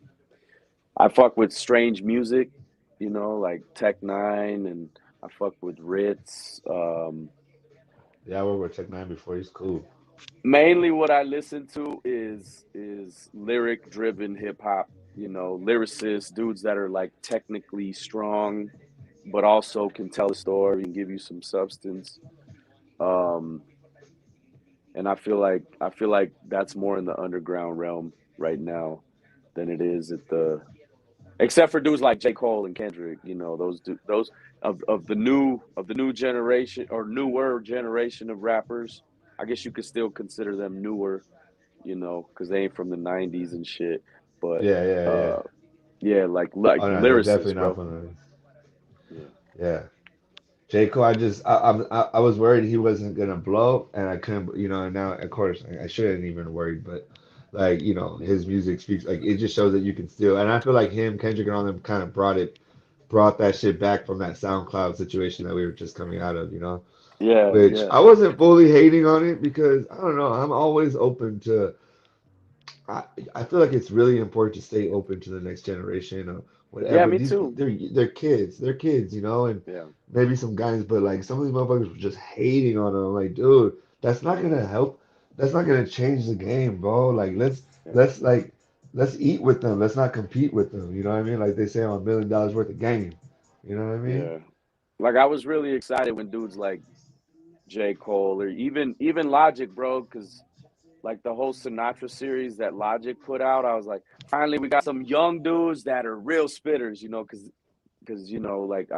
I fuck with strange music, like Tech Nine, and I fuck with Ritz. Yeah, I worked with Tech Nine before. He's cool. Mainly what I listen to is lyric driven hip hop, lyricists, dudes that are like technically strong, but also can tell a story and give you some substance. Um, and I feel like that's more in the underground realm right now than it is at the except for dudes like J. Cole and Kendrick, those of the new generation or newer generation of rappers. I guess you could still consider them newer, because they ain't from the '90s and shit. But Yeah, yeah, yeah. yeah, like Oh no, they're definitely lyricists, not bro. from the. Yeah. Yeah. J. Cole, I was worried he wasn't gonna blow, and I couldn't, and now of course I shouldn't even worried, but like, his music speaks like it just shows that you can still, and I feel like him, Kendrick, and all them kind of brought that shit back from that SoundCloud situation that we were just coming out of, Yeah, which yeah, I wasn't fully hating on it because I don't know, I'm always open to. I I feel like it's really important to stay open to the next generation or yeah. whatever. Me too. They're kids, and Yeah, maybe some guys, but like some of these motherfuckers were just hating on them. Like, dude, that's not gonna help. That's not gonna change the game, bro. Like, yeah, let's like let's eat with them. Let's not compete with them. You know what I mean? Like they say on $1 million worth of game. You know what I mean? yeah. Like I was really excited when dudes like J. Cole or even Logic, bro, because like the whole Sinatra series that Logic put out, I was like, finally we got some young dudes that are real spitters, because like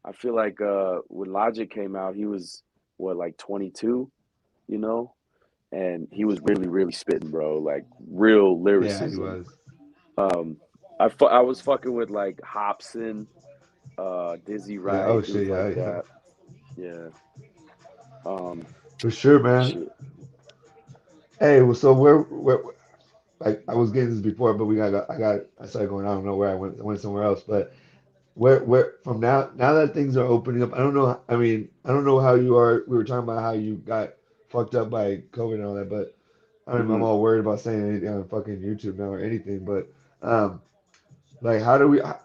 I feel like when Logic came out, he was what like 22, you know, and he was really really spitting, bro, like real Yeah, he lyricism. was. Um, I was fucking with like Hobson, Dizzy Yeah. Wright, Oh dudes shit. like Yeah. Yeah. that. Yeah. Um, For sure, man. shit. Hey, well, so where like I was getting this before, but I started going. I don't know where I went somewhere else. But where from now that things are opening up, I don't know. I mean, I don't know how you are. We were talking about how you got fucked up by COVID and all that, but I'm Hmm. all worried about saying anything on fucking YouTube now or anything. But um, like, how do we? Are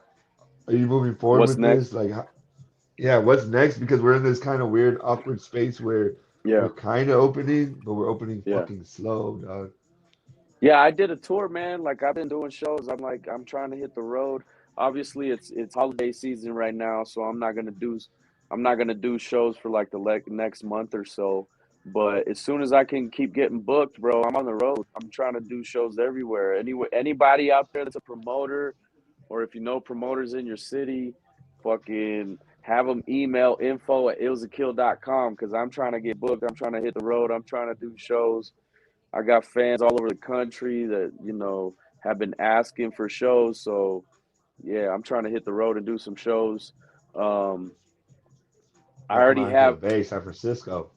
you moving forward What's with this? next? Like, yeah, what's next? Because we're in this kind of weird, awkward space where Yeah, we're kind of opening, but we're opening yeah. fucking slow, dog. Yeah, I did a tour, man. Like I've been doing shows. I'm trying to hit the road. Obviously, it's holiday season right now, so I'm not gonna do shows for like the next month or so. But as soon as I can keep getting booked, bro, I'm on the road. I'm trying to do shows everywhere. Anybody out there that's a promoter, or if you know promoters in your city, fucking have them email info@illzakiel.com because I'm trying to get booked. I'm trying to hit the road. I'm trying to do shows. I got fans all over the country that, have been asking for shows. So yeah, I'm trying to hit the road and do some shows. Um, I Gotta come already out into the have Bay, San Francisco.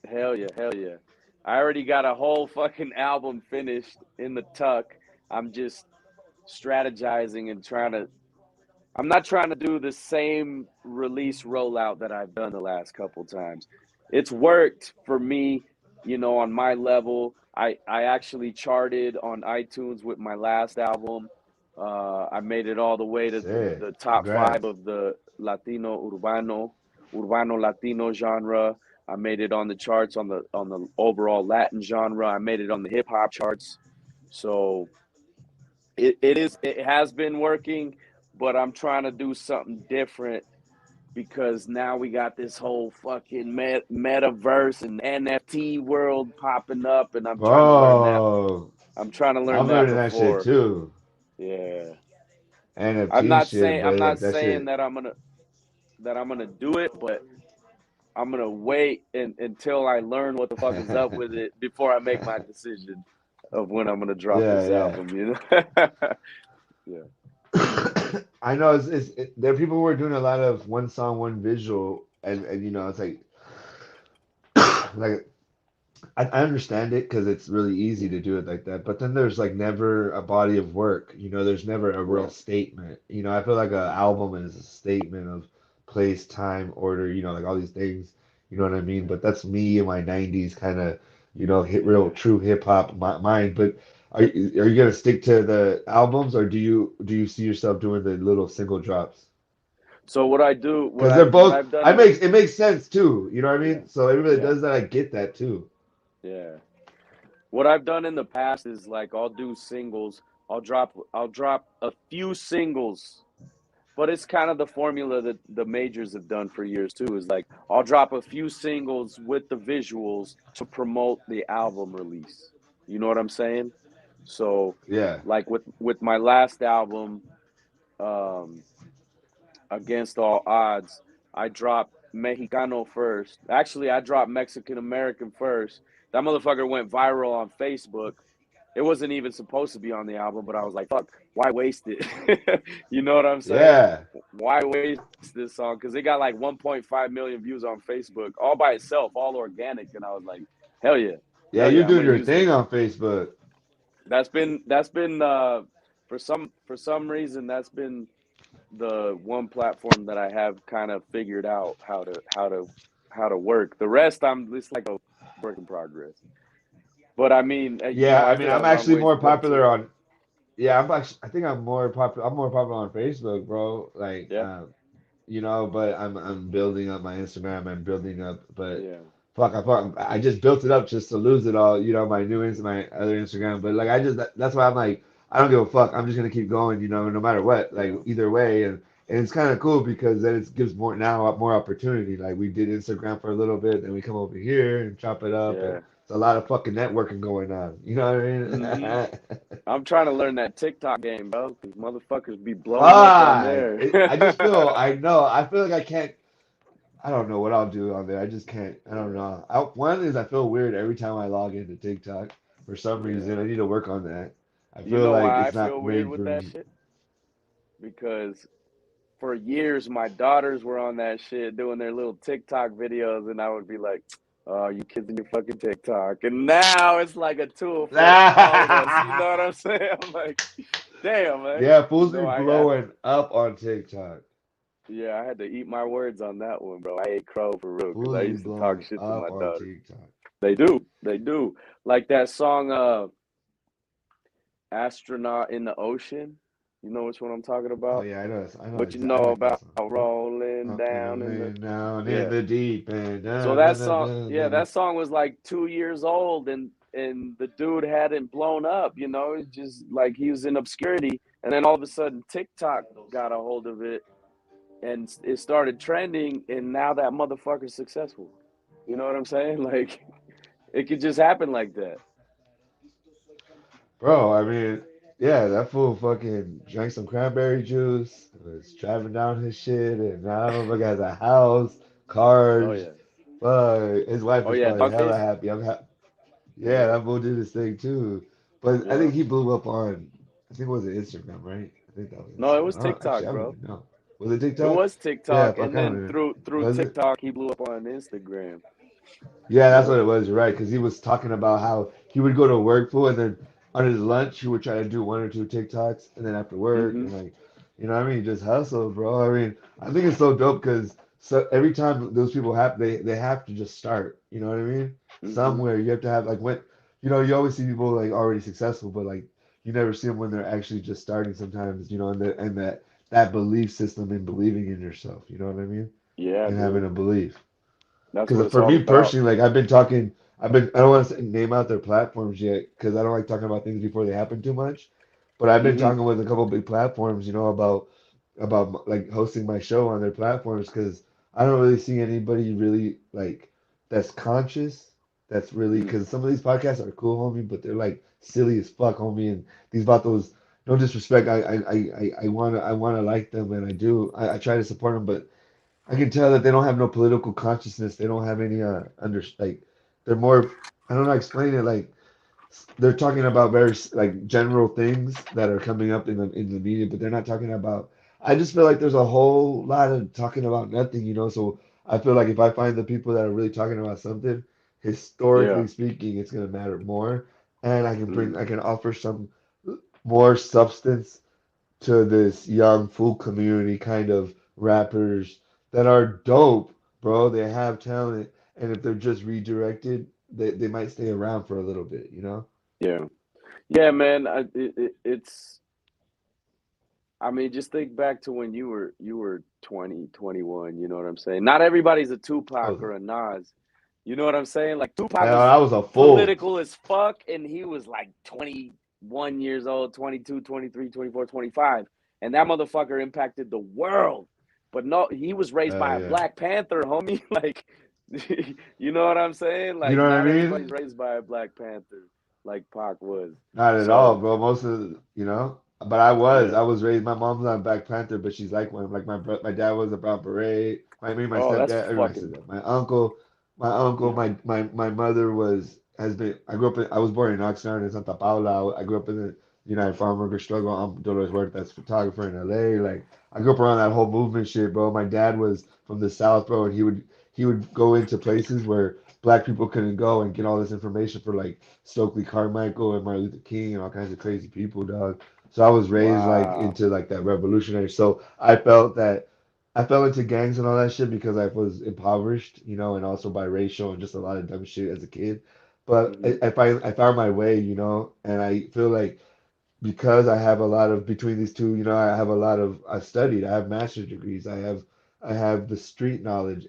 hell yeah, hell yeah. I already got a whole fucking album finished in the tuck. I'm just strategizing and I'm not trying to do the same release rollout that I've done the last couple times. It's worked for me, on my level. I actually charted on iTunes with my last album. I made it all the way to Shit. the top five Congrats. of the Latino Urbano Latino genre. I made it on the charts on the overall Latin genre. I made it on the hip hop charts. So it has been working, but I'm trying to do something different because now we got this whole fucking metaverse and NFT world popping up, and I'm trying to learn that. Bro, I'm trying to learn I'm that learning that shit before. too. Yeah. NFT shit, I'm but not like that saying shit. that I'm gonna do it, but I'm gonna wait until I learn what the fuck is up with it before I make my decision of when I'm gonna drop this Yeah, album, you know? Yeah. yeah. I know there are people who are doing a lot of one song, one visual, and it's like I understand it because it's really easy to do it like that, but then there's like never a body of work. There's never a real Right. statement. I feel like an album is a statement of place, time, order. Like all these things. You know what I mean? But that's me in my '90s kind of hit real Yeah. true hip hop mind. But are you gonna stick to the albums, or do you see yourself doing the little single drops? So what I do, Because they're what both. I've done I in the makes it makes sense too. You know what I yeah, mean? So everybody that yeah, does that, I get that too. yeah. What I've done in the past is like I'll do singles. I'll drop a few singles, but it's kind of the formula that the majors have done for years too. Is like I'll drop a few singles with the visuals to promote the album release. You know what I'm saying? So, Yeah. like with my last album, um, Against All Odds, I dropped Mexicano first. Actually, I dropped Mexican American first. That motherfucker went viral on Facebook. It wasn't even supposed to be on the album, but I was like, fuck, why waste it? You know what I'm saying? Yeah. Why waste this song? Because it got like 1.5 million views on Facebook all by itself, all organic. And I was like, Yeah, hell you're yeah, I'm doing gonna your use thing this. on Facebook. That's been for some reason that's been the one platform that I have kind of figured out how to work. The rest I'm it's like a work in progress. But I mean, Yeah, I I mean, still got I'm a long actually ways more to go popular too. on. Yeah, I think I'm more popular. I'm more popular on Facebook, bro. Like, Yeah, but I'm building up my Instagram. I'm building up, but yeah, fuck, I just built it up just to lose it all. My my other Instagram. But like, that's why I'm like, I don't give a fuck. I'm just gonna keep going. No matter what. Like yeah, either way, and it's kind of cool because then it gives more opportunity. Like we did Instagram for a little bit, then we come over here and chop it up, and yeah. it's a lot of fucking networking going on. You know what Hmm. I mean? I'm trying to learn that TikTok game, bro. These motherfuckers be blowing up on Fuck! there. I just feel, I know, I feel like I can't, I don't know what I'll do on there. I just can't, I don't Yeah, know. One is I feel weird every time I log into TikTok for some yeah. reason. I need to work on that. I You feel know like why I it's feel not weird made with for that me. shit? Because for years my daughters were on that shit doing their little TikTok videos, and I would be like, "Oh, you kids and your fucking TikTok," and now it's like a tool for all of us. You know what I'm saying? I'm like, damn, man. Yeah, fools be I had, blowing up on TikTok. yeah, I had to eat my words on that one, bro. I ate crow for real because I Fools be used to talk blowing shit to up my on daughters. TikTok. They do. Like that song, "Astronaut in the Ocean." You know which one I'm talking Oh about? yeah, What you I know like that about song. rolling down in the Laying down in yeah. the deep end. So Dun, that dun, dun, song, dun, yeah, dun. that song was like 2 years old, and the dude hadn't blown up. It's just like he was in obscurity, and then all of a sudden TikTok got a hold of it, and it started trending, and now that motherfucker's successful. You know what I'm saying? Like it could just happen like that. Bro, I mean, yeah, that fool fucking drank some cranberry juice, was driving down his shit, and now that motherfucker has a house, Oh cars. yeah, Fuck, his wife oh is yeah, probably dog hella face. happy. Yeah, Yeah, that fool did his thing too. But I yeah. think he blew up on, I think it was Instagram, right? I think that was No, it was Instagram. TikTok, I don't bro. even know. Was it It TikTok? was Yeah, TikTok, fuck, and I don't then even. through Was it? TikTok he blew up on Instagram. Yeah, that's Yep. what it was. You're right, because he was talking about how he would go to work full, and then on his lunch he would try to do one or two TikToks, and then after work, Mm-hmm. and like, what I mean, just hustle, bro. I mean, I think it's so dope because every time those people have, they have to just start. You know what I mean? Mm-hmm. Somewhere you have to have like when, you always see people like already successful, but like you never see them when they're actually just starting. Sometimes, and that belief system and believing in yourself. You know what I mean? Yeah, And having dude. a belief. That's what Because it's for all me about. personally, like I don't want to name out their platforms yet because I don't like talking about things before they happen too much. But I've been Hmm. talking with a couple big platforms, about like hosting my show on their platforms because I don't really see anybody really like that's conscious. That's really Hmm. because some of these podcasts are cool, homie, but they're like silly as fuck, homie. And these vatos, no disrespect, I wanna like them and I do. I try to support them, but I can tell that they don't have no political consciousness. They don't have any like they're more I don't know how to explain it like they're talking about very like general things that are coming up in the media, but they're not talking about. I just feel like there's a whole lot of talking about nothing, So I feel like if I find the people that are really talking about something, Yeah. historically speaking, it's gonna matter more, and Hmm. I can offer some more substance to this young food community kind of rappers that are dope, bro. They have talent, and if they're just redirected, they might stay around for a little bit. Yeah. Yeah, man. It's. I mean, just think back to when you were 20, 21. You know what I'm saying? Not everybody's a Tupac Oh, or a Nas. You know what I'm saying? Like Tupac was I was a fool. political as fuck, and he was like 21 years old, 22, 23, 24, 25, and that motherfucker impacted the world. But no, he was raised by a Yeah. Black Panther, homie. Like, you know what I'm saying? You Like, know what I not mean? everybody's raised by a Black Panther like Pac was. Not at all, So bro. Most of but I yeah. was raised. My mom's not a Black Panther, but she's like one. Like my dad was a Brown Beret. My Oh, that's stepdad, or my fucking stepdad, my uncle, my mother has been. I grew up I was born in Oxnard in Santa Paula. I grew up in the United Farm Worker Struggle. I'm Dolores Huerta, that's photographer in LA. Like I grew up around that whole movement shit, bro. My dad was from the South, bro, and he would go into places where black people couldn't go and get all this information for like Stokely Carmichael and Martin Luther King and all kinds of crazy people, dog. So I was raised like wow. into like that revolutionary. So I felt that I fell into gangs and all that shit because I was impoverished, and also biracial and just a lot of dumb shit as a kid. But Hmm. I found my way, and I feel like because I have a lot of between these two, I have a lot of I studied. I have master's degrees. I have the street knowledge.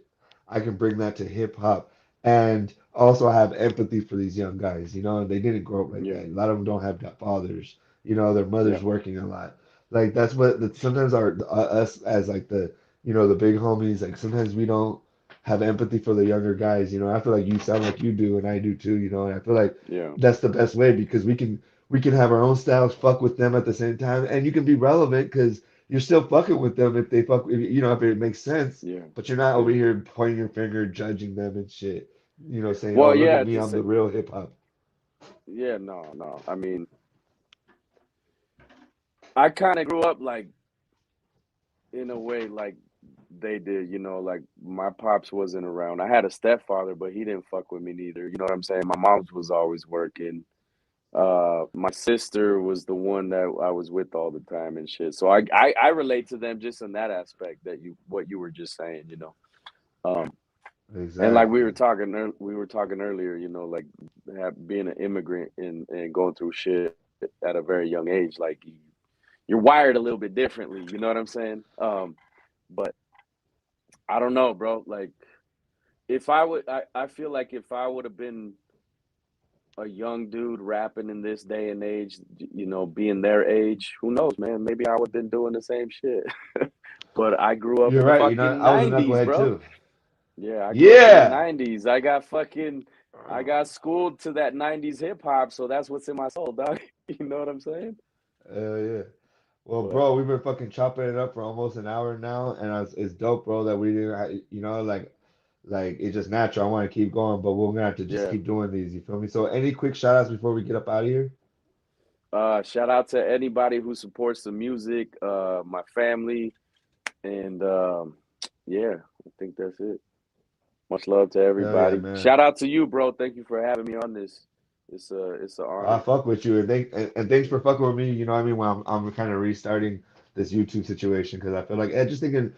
I can bring that to hip hop, and also I have empathy for these young guys. They didn't grow up like Yeah. that. A lot of them don't have fathers. Their Yeah. mothers working a lot. Like that's sometimes us as like the big homies. Like sometimes we don't have empathy for the younger guys. I feel like you sound like you do, and I do too. And I feel like Yeah. that's the best way because we can have our own styles, fuck with them at the same time, and you can be relevant because you're still fucking with them if they fuck, if it makes sense, Yeah. but you're not over Yeah. here pointing your finger, judging them and shit. Saying, "Oh, Well, look yeah, at at me, the I'm same, the real hip hop." yeah, no, no. I mean, I kind of grew up like in a way like they did, like my pops wasn't around. I had a stepfather, but he didn't fuck with me neither. You know what I'm saying? My mom's was always working. My sister was the one that I was with all the time and shit. So I relate to them just in that aspect that what you were just saying. Um, and like Exactly. we were talking earlier, like being an immigrant and going through shit at a very young age, like you're wired a little bit differently. You know what I'm saying? But I don't know, bro. Like if I feel like if I would have been a young dude rapping in this day and age, being their age, who knows, man? Maybe I would have been doing the same shit. But I grew up You're in the right. fucking I was a 90s, knucklehead bro. too. Yeah, I grew up in the Yeah. 90s. I got schooled to that 90s hip hop, so that's what's in my soul, dog. You know what I'm saying? Yeah. Well, But bro, we've been fucking chopping it up for almost an hour now, and it's dope, bro, that we didn't, like it's just natural. I want to keep going, but we're gonna have to just yeah. keep doing these. You feel me? So, any quick shout outs before we get up out of here? Shout out to anybody who supports the music, my family, and yeah, I think that's it. Much love to Hell yeah, everybody. man. Shout out to you, bro. Thank you for having me on this. It's an I honor. fuck with you, and thanks for fucking with me. You know what I mean? When I'm kind of restarting this YouTube situation because I feel like just thinking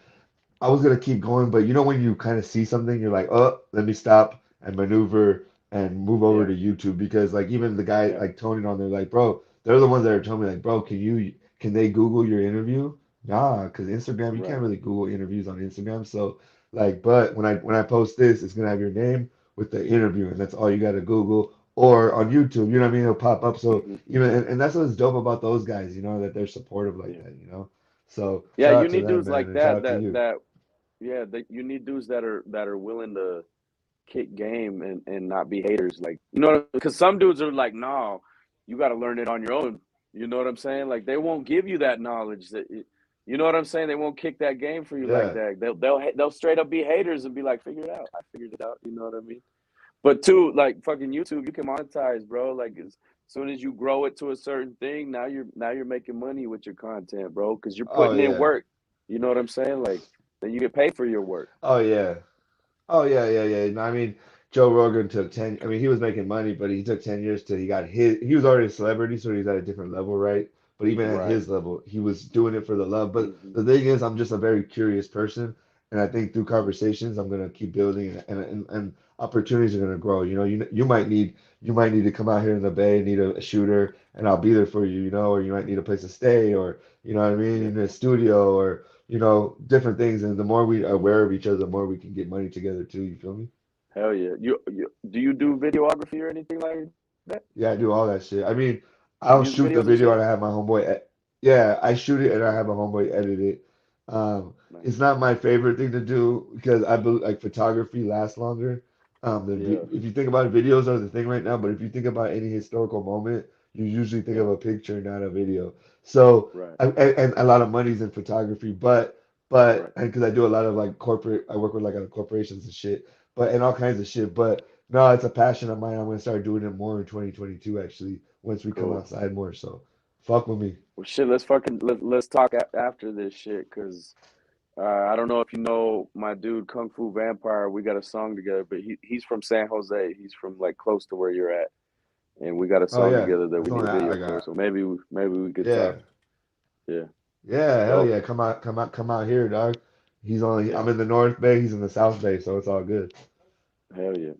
I was gonna keep going, but when you kind of see something, you're like, oh, let me stop and maneuver and move over Yeah, to YouTube because like even the guy yeah, like Tony on there, like, bro, they're the ones that are telling me like, bro, can they Google your interview? Nah, because Instagram, you can't Right. really Google interviews on Instagram. So like, but when I post this, it's gonna have your name with the interview, and that's all you gotta Google. Or on YouTube, you know what I mean? It'll pop up. So Hmm. even and that's what's dope about those guys, that they're supportive like Yeah. that, you know? So Yeah, shout you out to need them, dudes man, like and shout that. out to you. Yeah, you need dudes that are willing to kick game and not be haters. Like, because some dudes are like, no, you got to learn it on your own. You know what I'm saying? Like, they won't give you that knowledge. You know what I'm saying? They won't kick that game for you like Yeah. that. They'll straight up be haters and be like, figure it out. I figured it out. You know what I mean? But two, like fucking YouTube, you can monetize, bro. Like, as soon as you grow it to a certain thing, now you're making money with your content, bro, because you're Oh putting in yeah. work. You know what I'm saying? Like, then you get paid for your work. Oh yeah. Oh yeah, yeah, yeah. No, I mean, Joe Rogan took 10. I mean, he was making money, but he took 10 years till he got his. He was already a celebrity, so he's at a different level, right? But even at Right. his level, he was doing it for the love. But Hmm. the thing is, I'm just a very curious person, and I think through conversations, I'm gonna keep building, and opportunities are gonna grow. You might need to come out here in the Bay, need a shooter, and I'll be there for you. Or you might need a place to stay, or you know what I mean, Yeah. in a studio, or different things. And the more we are aware of each other, the more we can get money together too. You feel me? Hell yeah. You do you do videography or anything like that? Yeah, I do all that shit. I mean, I'll Music shoot the videos and video shit? and I have my homeboy. Yeah, I shoot it and I have a homeboy edit it. It's Nice. not my favorite thing to do because I believe like photography lasts longer. Yeah. If you think about it, videos are the thing right now. But if you think about any historical moment, you usually think of Yeah. a picture, not a video. So, Right. and a lot of money's in photography, but Right. and because I do a lot of like corporate, I work with like corporations and shit, but and all kinds of shit. But no, it's a passion of mine. I'm gonna start doing it more in 2022, actually, once we come Cool. outside more. So, fuck with me. Well, shit. Let's talk after this shit, because I don't know if you know my dude Kung Fu Vampire. We got a song together, but he's from San Jose. He's from like close to where you're at, and we got a Oh song yeah, together that that's we the need only a I video for. got. So maybe we could Yeah, talk. Yeah. yeah, hell Dope. yeah. Come out here, dog. Yeah. I'm in the North Bay. He's in the South Bay, so it's all good. Hell yeah.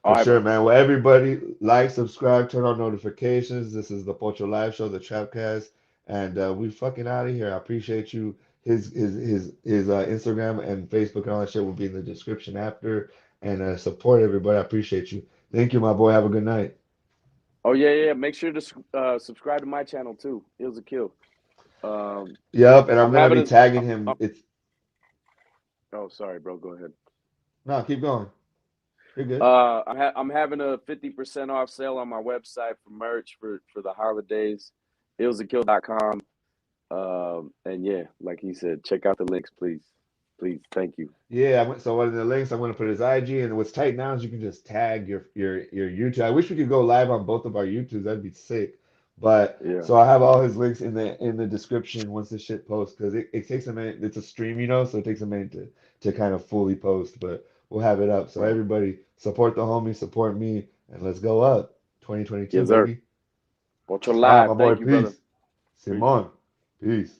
All For right, sure, bro. man. Well, everybody, like, subscribe, turn on notifications. This is the Pocho Live Show, the Trapcast, and we fucking out of here. I appreciate you. His Instagram and Facebook and all that shit will be in the description after. And support everybody. I appreciate you. Thank you, my boy. Have a good night. Oh yeah, yeah. Make sure to subscribe to my channel too. It was a kill. Um, Yep, and I'm I'm gonna having be a. tagging him. It's Oh, sorry, bro. Go ahead. no, keep going. You're good. I'm having a 50% off sale on my website for merch for the holidays. Ilzakill.com. And yeah, like he said, check out the links, please. Please, thank you. Yeah, so one of the links I'm going to put his IG, and what's tight now is you can just tag your YouTube. I wish we could go live on both of our YouTubes. That'd be sick. But Yeah, so I have all his links in the description once this shit posts because it takes a minute. It's a stream, so it takes a minute to kind of fully post. But we'll have it up. So right. everybody support the homie, support me, and let's go up. 2022, Yes, sir. baby. Watch your Ciao, my live. boy. Thank you, brother. Peace. Peace. Simon. Peace.